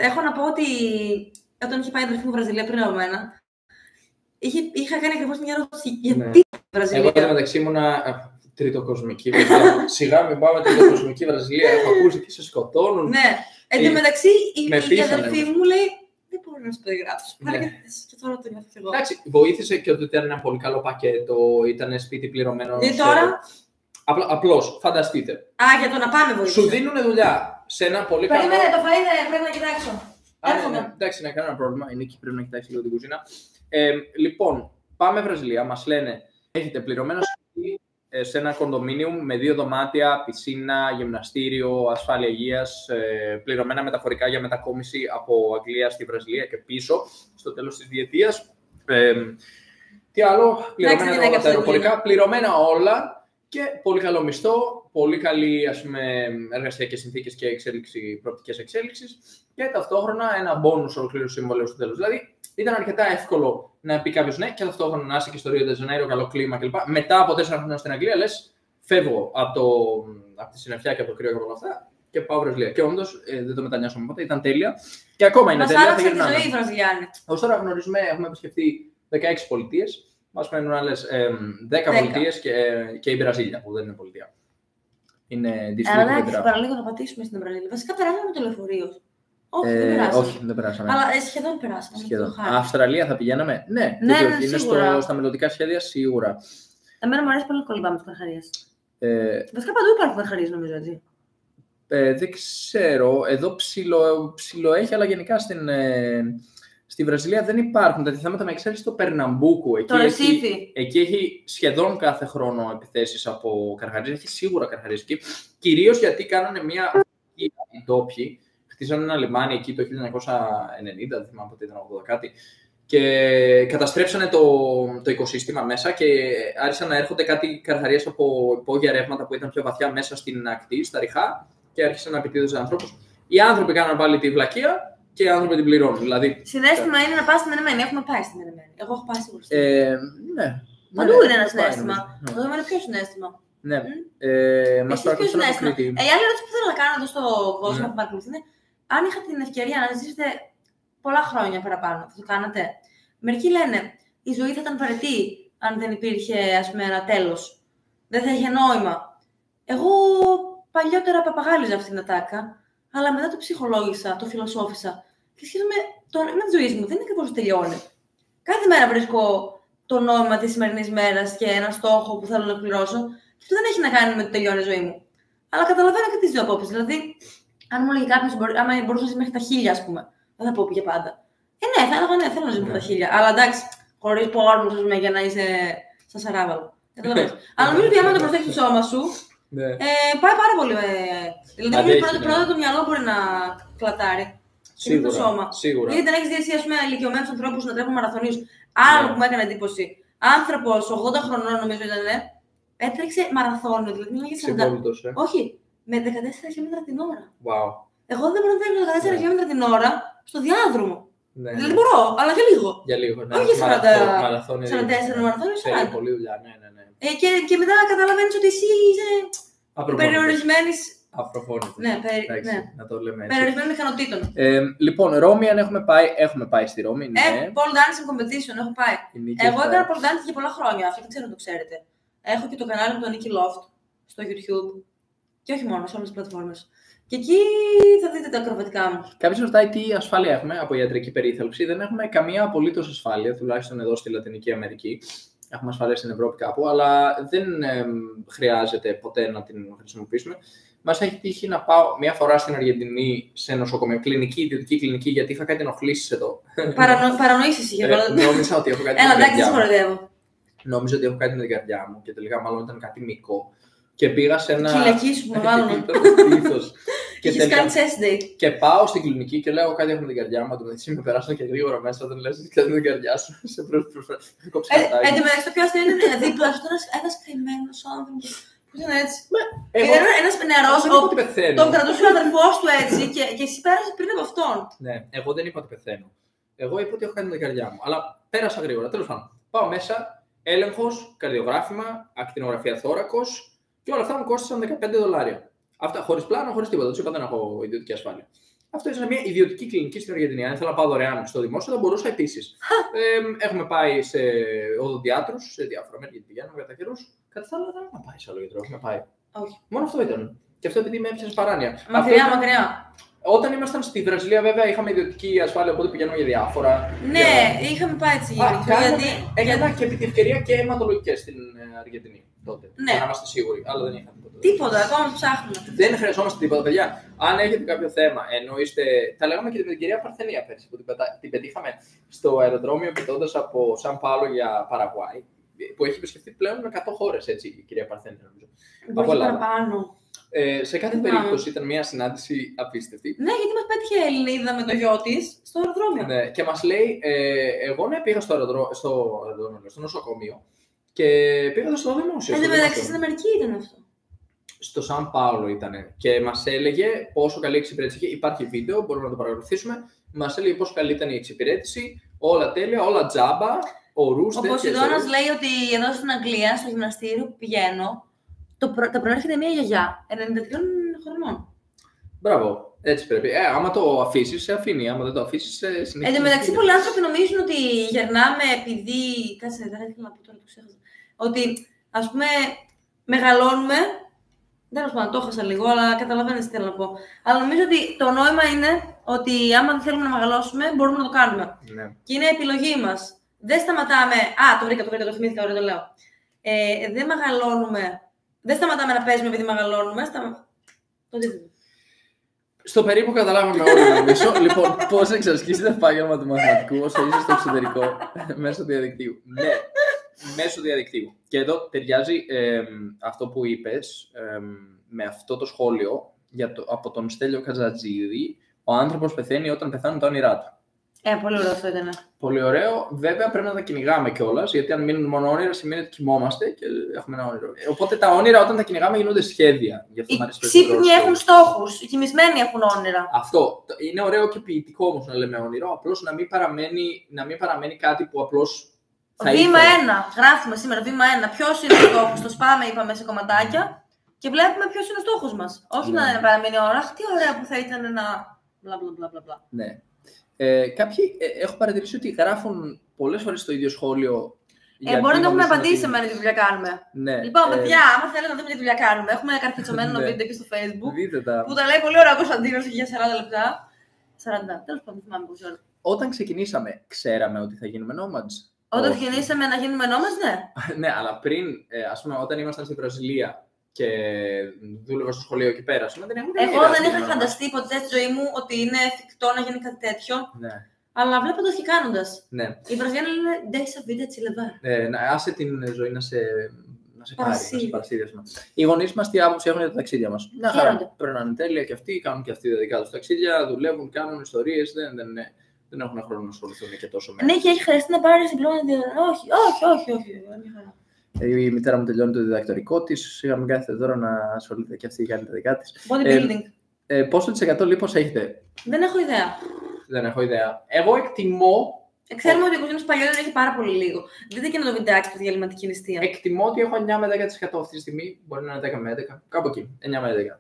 έχω να πω ότι όταν είχε πάει η αδερφή μου Βραζιλία πριν από μένα, είχα κάνει ακριβώς μια ερώτηση. Γιατί η Βραζιλία? Εγώ μεταξύ ήμουνα τριτοκοσμική Βραζιλία. Σιγά μην πάμε τριτοκοσμική Βραζιλία. Έχω ακούσει και σε σκοτώνουν. Ναι. Εν τω μεταξύ η αδερφή μου λέει δεν μπορώ να σου περιγράψω. Και τώρα το νιώθω εγώ. Εντάξει, βοήθησε και ότι ήταν ένα πολύ καλό πακέτο, ήταν σπίτι πληρωμένο. Και τώρα. Απλώς, φανταστείτε. Για το να πάμε βοήθησε. Σου δίνουν δουλειά σε ένα πολύ καλό. Περίμενε, το φαΐ πρέπει να κοιτάξω. Εντάξει, είναι κανένα πρόβλημα. Η Νίκη πρέπει να κοιτάξει λίγο την κουζίνα. Λοιπόν, πάμε Βραζιλία. Μας λένε έχετε πληρωμένο σπίτι σε ένα κοντομίνιουμ με 2 δωμάτια, πισίνα, γυμναστήριο, ασφάλεια υγείας, πληρωμένα μεταφορικά για μετακόμιση από Αγγλία στη Βραζιλία και πίσω στο τέλος της διετίας. Τι άλλο, πληρωμένα τα αεροπορικά, πληρωμένα όλα. Και πολύ καλό μισθό, πολύ καλή εργασιακές συνθήκες και προοπτικές εξέλιξης και ταυτόχρονα ένα μπόνους ολοκλήρωση συμβολέου στο τέλος. Δηλαδή ήταν αρκετά εύκολο να πει κάποιος ναι και ταυτόχρονα να είσαι και στο Ρίο Ντε Τζανέιρο, καλό κλίμα κλπ. Μετά από 4 χρόνια στην Αγγλία λες φεύγω από τη συννεφιά και από το κρύο και από όλα αυτά και πάω Βραζιλία. Και όντως δεν το μετανιώσαμε ποτέ, ήταν τέλεια και ακόμα είναι τέλεια. Μας άλλαξε τη ζωή η Βραζιλιάνη. Ως τώρα έχουμε επισκεφτεί 16 πολιτείες. Μας μένουν άλλες 10 πολιτείες και η Βραζίλια, που δεν είναι πολιτεία. Είναι δύσκολο. Αλλά παραλίγο να πατήσουμε στην Βραζίλια. Βασικά περάσαμε το λεωφορείο. Όχι, δεν περάσαμε. Αλλά σχεδόν περάσαμε. Αυστραλία θα πηγαίναμε. Ναι, είναι στα μελλοντικά σχέδια σίγουρα. Εμένα μου αρέσει πολύ να κολυμπάμε τις καρχαρίες. Βασικά παντού υπάρχουν καρχαρίες, νομίζω, έτσι. Δεν ξέρω. Εδώ ψιλοέχει, αλλά γενικά Στη Βραζιλία δεν υπάρχουν τέτοια θέματα με εξαίρεση το Περναμπούκου. Το Ρεσίφι. Εκεί έχει σχεδόν κάθε χρόνο επιθέσεις από καρχαρίες. Έχει σίγουρα καρχαρίες εκεί. Κυρίως γιατί κάνανε μια. Οι ντόπιοι χτίσανε ένα λιμάνι εκεί το 1990, δεν θυμάμαι πότε ήταν, 80 κάτι. Και καταστρέψανε το οικοσύστημα μέσα και άρχισαν να έρχονται κάτι καρχαρίες από υπόγεια ρεύματα που ήταν πιο βαθιά μέσα στην ακτή, στα ριχά, και άρχισαν να επιτίθενται ανθρώπους. Οι άνθρωποι κάναν πάλι τη βλακεία και οι άνθρωποι την πληρώνουν. Δηλαδή, συναίσθημα είναι να πας στη Μενεμένη. Έχουμε πάει στη Μενεμένη. Εγώ έχω πάει σίγουρα. Ναι. Παντού είναι ένα συναίσθημα. Εδώ είναι ποιο συναίσθημα. Ναι. Μας παρακολουθεί ένα Κρήτη. Η άλλη ερώτηση που θέλω να κάνω εδώ στον κόσμο που παρακολουθεί είναι αν είχατε την ευκαιρία να ζήσετε πολλά χρόνια παραπάνω, θα το κάνατε? Μερικοί λένε η ζωή θα ήταν βαρετή αν δεν υπήρχε, ας πούμε, ένα τέλος. Δεν θα είχε νόημα. Εγώ παλιότερα παπαγάλιζα αυτήν την ατάκα, αλλά μετά το ψυχολόγησα, το φιλοσόφησα και σκέφτομαι το νόημα της ζωής μου δεν είναι ακριβώς τελειώνει. Κάθε μέρα βρίσκω το νόημα της σημερινής μέρας και ένα στόχο που θέλω να πληρώσω, και αυτό δεν έχει να κάνει με το τελειώνει η ζωή μου. Αλλά καταλαβαίνω και τις δύο απόψεις. Δηλαδή, αν μου έλεγε κάποιος, άμα μπορούσα να ζει μέχρι τα 1000, ας πούμε, δεν θα πω για πάντα. Ναι, θα έλεγα ναι, θέλω να ζει μέχρι τα 1000. Αλλά εντάξει, χωρίς πόρνους, ας πούμε, για να είσαι σαν σαράβαλο. Αλλά νομίζω ότι άμα το προσέχεις το σώμα σου, πάει πάρα πολύ. Δηλαδή, πρώτα το μυαλό μπορεί να κλατάρει. Σίγουρα, το σώμα. Σίγουρα. Γιατί δεν έχεις δει εσύ, ας πούμε, ηλικιωμένους ανθρώπους να τρέχουν μαραθωνίους. Άλλο που μου έκανε εντύπωση. Άνθρωπος 80 χρονών, νομίζω ήταν, έτρεξε μαραθώνιο. Δηλαδή, μιλάει για 40. Όχι, με 14 χιλιόμετρα την ώρα. Wow. Εγώ δεν μπορώ να τρέξω 14 χιλιόμετρα την ώρα στο διάδρομο. Ναι. Δηλαδή μπορώ, αλλά για λίγο. Για λίγο, ναι. Όχι 44 μαραθώνιο. Θέλει πολλή δουλειά, ναι. Και μετά καταλαβαίνεις ότι εσύ είσαι περιορισμένης. Αφροφώνητος. Ναι, να το λέμε έτσι. Περιορισμένων ικανοτήτων. Λοιπόν, Ρώμη, αν έχουμε πάει στη Ρώμη. Ναι. Pole dancing competition, έχω πάει. Εγώ έκανα pole dancing για πολλά χρόνια, αυτό δεν ξέρω αν το ξέρετε. Έχω και το κανάλι μου, το Nicky Loft, στο YouTube. Και όχι μόνο, σε όλες τις πλατφόρμες. Και εκεί θα δείτε τα ακροβατικά μου. Κάποιος ρωτάει τι ασφάλεια έχουμε από ιατρική περίθαλψη. Δεν έχουμε καμία απολύτως ασφάλεια, τουλάχιστον εδώ στη Λατινική Αμερική. Έχουμε ασφάλεια στην Ευρώπη κάπου, αλλά δεν χρειάζεται ποτέ να την χρησιμοποιήσουμε. Μας έχει τύχει να πάω μία φορά στην Αργεντινή σε νοσοκομείο, ιδιωτική κλινική, γιατί είχα κάτι ενοχλήσεις εδώ. Παρανοήσεις είχε. Νόμιζα ότι έχω κάτι. Έλα, εντάξει, συγχωρετεύω. Νόμιζα ότι έχω κάτι με την καρδιά μου και τελικά μάλλον ήταν κάτι μικρό. Και πήγα σε ένα. Κυλιακή σου που με βάλουν. Και κάνει chest day. Και πάω στην κλινική και λέω κάτι έχω με την καρδιά μου. Μεταξύ με περάσουν και γρήγορα μέσα όταν λες κάτι με την καρδιά σου. Σε προσφέρω. Εν τω μεταξύ το πιο αστείο είναι δίπλα σου ένας καημένος άνθρωπος. Που ήταν έτσι. Ένας νεαρός, τον κρατούσε ο αδερφός του έτσι και εσύ πέρασε πριν από αυτόν. Ναι, εγώ δεν είπα ότι πεθαίνω. Εγώ είπα ότι έχω κάνει με την καρδιά μου. Αλλά πέρασα γρήγορα. Τέλος πάντων. Πάω μέσα, έλεγχος, καρδιογράφημα, ακτινογραφία θώρακος και όλα αυτά μου κόστησαν $15. Αυτά χωρίς πλάνο, χωρίς τίποτα. Τους είπα δεν έχω ιδιωτική ασφάλεια. Αυτό ήταν μια ιδιωτική κλινική στην Αργεντινή. Αν ήθελα να πάω δωρεάν στο δημόσιο, θα μπορούσα επίσης. Έχουμε πάει σε οδοντιάτρους, σε διάφορα μέρη γιατί πηγαίνουμε κατά καιρούς. Κάτι άλλο δεν έχουμε πάει σε άλλο γιατρό. Έχουμε πάει. Όχι. Μόνο αυτό ήταν. Και αυτό επειδή με έπιασε παράνοια. Μακριά. Όταν ήμασταν στη Βραζιλία, βέβαια, είχαμε ιδιωτική ασφάλεια, οπότε πηγαίνουμε για διάφορα. Ναι, είχαμε πάει έτσι. Έκανα και επί τη ευκαιρία και αιματολογικές στην Αργεντινή τότε. Ναι. Για να είμαστε σίγουροι. Αλλά δεν είχαμε τίποτα. Τίποτα, ακόμα το ψάχνουμε. Δεν χρειαζόμαστε τίποτα, παιδιά. Αν έχετε κάποιο θέμα, εννοείστε. Τα λέγαμε και με την κυρία Παρθενία πέρσι, που την πετύχαμε στο αεροδρόμιο κοιτώντας από Σαν Πάολο για Παραγουάη. Που έχει επισκεφτεί πλέον με 100 χώρες, έτσι, η κυρία Παρθενία, νομίζω. Από Ελλάδα. Σε κάθε περίπτωση ήταν μια συνάντηση απίστευτη. Ναι, γιατί μας πέτυχε Ελληνίδα με το γιο της στο αεροδρόμιο. Ναι, και μας λέει, εγώ πήγα στο νοσοκομείο και πήγα στο δημόσιο. Εν τω μεταξύ στην Αμερική ήταν αυτό. Στο Σαν Πάολο ήταν. Και μας έλεγε πόσο καλή εξυπηρέτηση είχε. Υπάρχει βίντεο, μπορούμε να το παρακολουθήσουμε. Μας έλεγε πόσο καλή ήταν η εξυπηρέτηση, όλα τέλεια, όλα τζάμπα. Ο Ποσειδώνας λέει ότι εδώ στην Αγγλία, στο γυμναστήριο που πηγαίνω, τα προέρχεται μια γιαγιά 93 χρονών. Μπράβο, έτσι πρέπει. Άμα το αφήσεις, σε αφήνει. Άμα δεν το αφήσεις, συνεχίζει. Εν τω μεταξύ, πολλοί άνθρωποι νομίζουν ότι γερνάμε επειδή. Κάτσε, δεν ήθελα να πω τώρα, το ξέχασα. Ότι ας πούμε μεγαλώνουμε. Τέλος πάντων, το έχασα λίγο, αλλά καταλαβαίνετε τι θέλω να πω. Αλλά νομίζω ότι το νόημα είναι ότι άμα δεν θέλουμε να μεγαλώσουμε, μπορούμε να το κάνουμε. Ναι. Και είναι επιλογή μας. Δεν σταματάμε. Το βρήκα, το θυμήθηκα, ωραία, το λέω. Δεν μεγαλώνουμε. Δεν σταματάμε να παίζουμε επειδή μεγαλώνουμε. Το δείτε. Στο περίπου καταλάβαμε όλοι νομίζω. Λοιπόν, πώς εξασκείς το επάγγελμα του μαθηματικού όσο είσαι στο εξωτερικό μέσω διαδικτύου. Ναι, μέσω διαδικτύου. Και εδώ ταιριάζει αυτό που είπες με αυτό το σχόλιο από τον Στέλιο Καζατζίδη. Ο άνθρωπος πεθαίνει όταν πεθάνουν τα όνειρά του. Πολύ ωραίο αυτό ήταν. Πολύ ωραίο. Βέβαια πρέπει να τα κυνηγάμε κιόλας, γιατί αν μείνουν μόνο όνειρα σημαίνει ότι κοιμόμαστε και έχουμε ένα όνειρο. Οπότε τα όνειρα όταν τα κυνηγάμε γίνονται σχέδια. Οι ξύπνοι έχουν στόχους, οι κοιμισμένοι έχουν όνειρα. Αυτό. Είναι ωραίο και ποιητικό όμως να λέμε όνειρο, απλώς να μην παραμένει κάτι που απλώς θα Βήμα 1. Γράφουμε σήμερα βήμα 1. Ποιος είναι ο στόχος, το σπάμε, είπαμε σε κομματάκια και βλέπουμε ποιος είναι ο στόχος μας. Όχι να παραμείνει ώρα. Αχ, τι ωραία που θα ήταν να. Μπλα. Ναι. Κάποιοι έχω παρατηρήσει ότι γράφουν πολλές φορές το ίδιο σχόλιο. Μπορεί να το έχουμε απαντήσει σε μένα τι δουλειά κάνουμε. Ναι. Λοιπόν, παιδιά, άμα θέλετε να δούμε τι δουλειά κάνουμε, έχουμε καρφιτσωμένο βίντεο και στο Facebook. Δείτε τα. Που τα λέει πολύ ωραία ο Κωνσταντίνος για 40 λεπτά. 40, τέλος πάντων, θυμάμαι πόση ώρα. Όταν ξεκινήσαμε, ξέραμε ότι θα γίνουμε nomads. Όταν ξεκινήσαμε να γίνουμε nomads, ναι. Ναι, αλλά πριν, ας πούμε, όταν ήμασταν στη Βραζιλία και δούλευα στο σχολείο εκεί πέρα, εγώ δεν είχα φανταστεί ποτέ στη ζωή μου ότι είναι εφικτό να γίνει κάτι τέτοιο. Ναι. Αλλά βλέποντας και κάνοντας. Ναι. Οι Βραζιλιάνοι λένε «Deixa a vida te levar». Άσε την ζωή να σε πάρει, να σε παρασύριασμα. Οι γονείς μας τι άποψη έχουν για τα ταξίδια μας? Μια χαρά. Περνάνε τέλεια και αυτοί, κάνουν και αυτοί τα δικά τους ταξίδια, δουλεύουν, κάνουν ιστορίες, δεν έχουν χρόνο να ασχοληθούν και τόσο με. Ναι, και έχει χρειαστεί να πάρει διπλώμα. Όχι. Η μητέρα μου τελειώνει το διδακτορικό της, σιγά μην κάθεται τώρα να ασχολείται και αυτή κάνει τα δικά της. Bodybuilding. Πόσο της εκατό λίπος έχετε? Δεν έχω ιδέα. Δεν έχω ιδέα. Εγώ εκτιμώ. Ξέρουμε ότι ο Κωνσταντίνος Παλιώνης έχει πάρα πολύ λίγο. Δείτε και ένα το βιντεάκι του διαλυματική νηστεία. Εκτιμώ ότι έχω 9 με 10% αυτή τη στιγμή. Μπορεί να είναι 10 με 11. Κάπου εκεί. 9 με 10.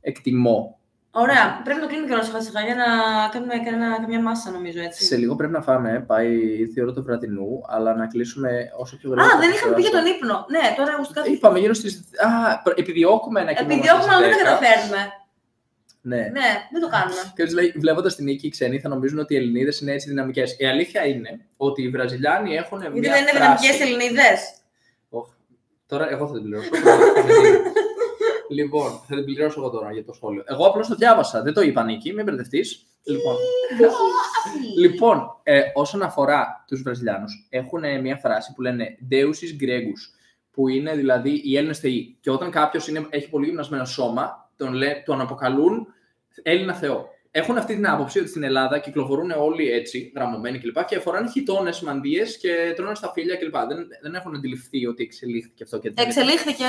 Εκτιμώ. Ωραία. Πρέπει να το κλείνουμε κιόλας σιγά-σιγά για να κάνουμε καμιά μάσα, νομίζω έτσι. Σε λίγο πρέπει να φάμε. Πάει ήρθε η ώρα του βραδινού, αλλά να κλείσουμε όσο πιο γρήγορα. Δεν είχαμε πει για τον ύπνο. Ναι, τώρα ουσιαστικά. Είπαμε γύρω στις. Επιδιώκουμε να κοιμόμαστε. Επιδιώκουμε, αλλά δεν τα καταφέρνουμε. Ναι, δεν το κάνουμε. Και τους λέει, βλέποντας την Νίκη, οι ξένοι θα νομίζουν ότι οι Ελληνίδες είναι έτσι δυναμικές. Η αλήθεια είναι ότι οι Βραζιλιάνοι έχουν μια. Γιατί δεν είναι δυναμικές Ελληνίδες. Τώρα εγώ θα την πληρώσω. Λοιπόν, θα την πληρώσω εγώ τώρα για το σχόλιο. Εγώ απλώς το διάβασα, δεν το είπα Νίκη, μην μπερδευτείς. Λοιπόν, όσον αφορά τους Βραζιλιάνους, έχουν μια φράση που λένε Deusis Gregos, που είναι δηλαδή οι Έλληνες θεοί. Και όταν κάποιος έχει πολύ γυμνασμένο σώμα, τον αποκαλούν Έλληνα Θεό. Έχουν αυτή την άποψη ότι στην Ελλάδα κυκλοφορούν όλοι έτσι, γραμμωμένοι κλπ. Και φοράνε χιτώνες, μαντίες και τρώνε στα φύλλα κλπ. Δεν έχουν αντιληφθεί ότι εξελίχθηκε αυτό και έτσι. Εξελίχθηκε.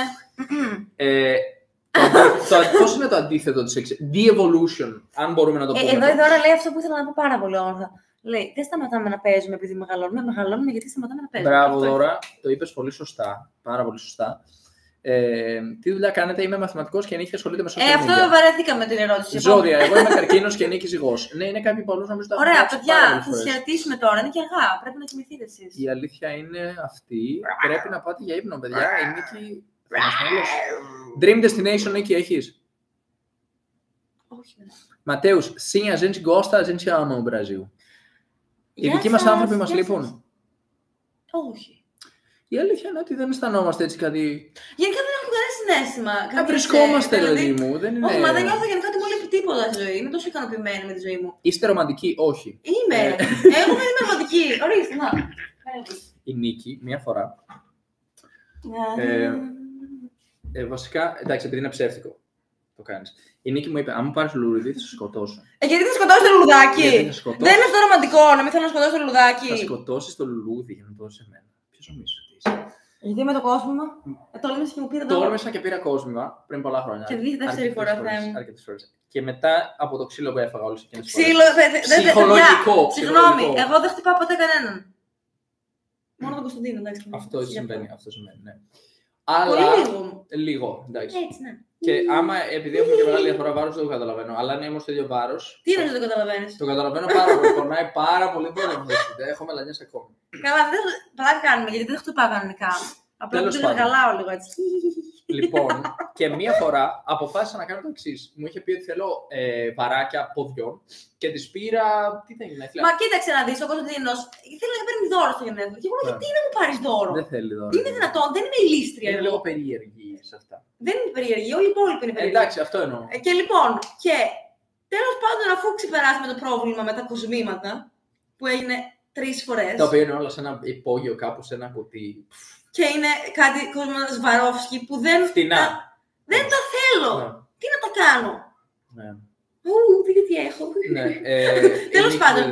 Πώς είναι το αντίθετο της de-evolution, αν μπορούμε να το πούμε. Εδώ η Δώρα λέει αυτό που ήθελα να πω πάρα πολύ όρθα. Λέει, δεν σταματάμε να παίζουμε επειδή μεγαλώνουμε γιατί σταματάμε να παίζουμε. Μπράβο Δώρα, το είπες πολύ σωστά, πάρα πολύ σωστά. Τι δουλειά κάνετε? Είμαι μαθηματικός και Νίκη ασχολείται με social media. Αυτό βαρέθηκαμε την ερώτηση. Ζώρια, εγώ είμαι καρκίνος και Νίκη ζυγός. Ναι, είναι κάποιοι πολλούς νομίζω. Ωραία, παιδιά, θα σας χαιρετήσουμε τώρα. Είναι και αργά. Πρέπει να κοιμηθείτε εσείς. Η αλήθεια είναι αυτή. Πρέπει να πάτε για ύπνο, παιδιά. Η Νίκη. Dream Destination, Νίκη, έχεις? Όχι. Ματέους, sim, a gente gosta, a gente ama o Brasil. Οι δικοί μας άνθρωποι μας λείπουν. Όχι. Η αλήθεια είναι ότι δεν αισθανόμαστε έτσι κάτι. Γενικά δεν έχω κανένα συναίσθημα. Βρισκόμαστε, παιδί μου. Δεν είναι. Όχι, μα δεν νιώθω γενικά ότι μου λείπει τίποτα στη ζωή. Είμαι τόσο ικανοποιημένη με τη ζωή μου. Είστε ρομαντικοί? Όχι. Είμαι. Εγώ δεν είμαι ρομαντική. Ορίστε, να. Η Νίκη, μία φορά. Βασικά, εντάξει, επειδή είναι ψεύτικο. Το κάνεις. Η Νίκη μου είπε: αν μου πάρεις λουλούδι, θα σε σκοτώσω. Γιατί θα σκοτώσει το λουλουδάκι? Δεν είναι αυτό ρομαντικό, να μην θέλω να σκοτώσω το λουλουδάκι. Θα σκοτώσεις το λουλούδι για να το δώσεις εμένα. Ποιος νομίζεις ότι είσαι? Γιατί με το κόσμημα. Τόλμησα και μου πήρα. Τόλμησα και πήρα κόσμημα πριν πολλά χρόνια. Και δεύτερη φορά θα ήμουν. Αρκετές φορές. Και μετά από το ξύλο που έφαγα όλες εκείνες τις φορές. Ψυχολογικό. Συγγνώμη, εγώ δεν χτυπάω ποτέ κανέναν. Μόνο τον Κωνσταντίνο, εντάξει. Αυτό συμβαίνει, ναι. Αλλά. Λίγο, εντάξει. Έτσι, ναι. Και άμα, επειδή έχουμε και μεγάλη διαφορά βάρους, δεν το καταλαβαίνω. Αλλά αν είμαστε στο ίδιο βάρος. Τι είναι δεν το καταλαβαίνεις? Το καταλαβαίνω πάρα πολύ. Πονάει πάρα πολύ τώρα. Έχω μελανιές ακόμη. Καλά, δεν πλάκα κάνουμε γιατί δεν χτυπάω κανονικά. Απλά δεν γαλάω λίγο έτσι. Λοιπόν, και μία φορά αποφάσισα να κάνω το εξής. Μου είχε πει ότι θέλω βαράκια ποδιών και της πήρα. Τι θα γίνει, Μα κοίταξε να δεις, ο Κωνσταντίνος θέλει να παίρνει δώρο στο γενέθλιο. Και εγώ γιατί να μου πάρεις δώρο? Δεν θέλει δώρο. Είναι δυνατόν, δεν είμαι ηλίστρια. Είναι λίγο περίεργη σε αυτά. Δεν είναι περίεργη, όλοι οι υπόλοιποι είναι περίεργοι. Εντάξει, αυτό εννοώ. Και λοιπόν, και Τέλος πάντων, αφού ξεπεράσαμε το πρόβλημα με τα κοσμήματα, που έγινε 3 φορές. Τα οποία είναι όλα σε ένα υπόγειο κάπου, σε ένα κουτί. Και είναι κάτι κοσμήματα Σβαρόφσκι που δεν. Φτηνά. Δεν τα θέλω. Ναι. Τι να τα κάνω. Ναι. Δείτε τι έχω. Ναι. Τέλος πάντων,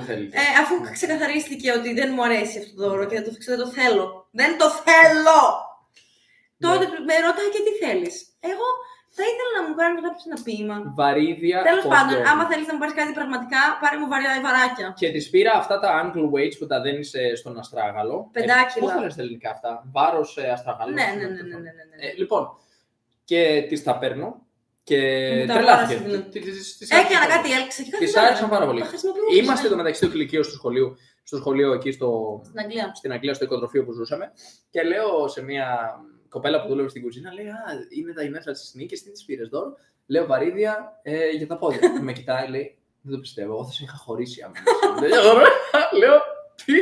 αφού Ναι. ξεκαθαρίστηκε ότι δεν μου αρέσει αυτό το δώρο και δεν το θέλω. Δεν το θέλω! Ναι. Τότε με ρωτάει και τι θέλεις. Εγώ θα ήθελα να μου κάνει κάποιο ένα ποίημα. Βαρύδια. Τέλος πόντων. πάντων, άμα θέλεις να μου πάρεις κάτι πραγματικά, πάρε μου βαράκια. Και τη πήρα αυτά τα ankle weights που τα δένεις στον αστράγαλο. 5 κιλά. Πώς θα λες στα ελληνικά αυτά. Βάρος αστραγάλου. Ναι. Λοιπόν, και τις τα παίρνω. Και Μου τα τρελάθηκε. αγόρασες, Έκανα κάτι, έλξε και κάτι. Της άρεσαν πάρα πολύ. Τα χρησιμοποιούσα. Είμαστε το μεταξύ του ηλικίου στο σχολείο εκεί Στην Αγγλία. στο οικοτροφείο που ζούσαμε. Και λέω σε μια κοπέλα που δούλευε στην κουζίνα, λέει: Α, είναι τα γενέθλια της Νίκης, τι της πήρες δώρο. Λέω βαρύδια για τα πόδια. Με κοιτάει, λέει: Δεν το πιστεύω, εγώ θα σε είχα χωρίσει άμα. Λέω: Τι.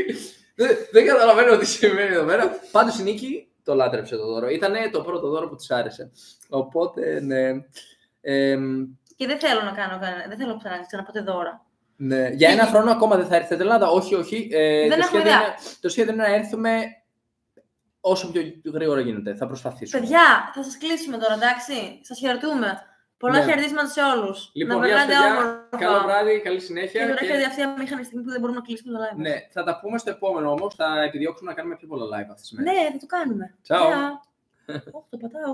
Δεν καταλαβαίνω τι σημαίνει εδώ πέρα. Πάντως η Νίκη το λάτρεψε το δώρο. Ήταν το πρώτο δώρο που της άρεσε. Οπότε, ναι. Και δεν θέλω να κάνω κανένα. Δεν θέλω ξανά ποτέ δώρα. Ναι. Για ένα χρόνο ακόμα δεν θα έρθει στην Ελλάδα. Όχι. Δεν έχουμε ιδέα. Το σχέδιο είναι να έρθουμε όσο πιο γρήγορα γίνεται. Θα προσπαθήσουμε. Παιδιά, θα σας κλείσουμε τώρα, εντάξει. Σας χαιρετούμε. Πολλά χαιρετίσματα σε όλους. Λοιπόν, να περνάτε όμορφα. Καλό βράδυ, καλή συνέχεια. Και τώρα έχει αυτή η αμήχανη στιγμή που δεν μπορούμε να κλείσουμε το live. Ναι, θα τα πούμε στο επόμενο όμως. Θα επιδιώξουμε να κάνουμε πιο πολλά live αυτές τις μέρες. Ναι, θα το κάνουμε. Ciao. Το πατάω.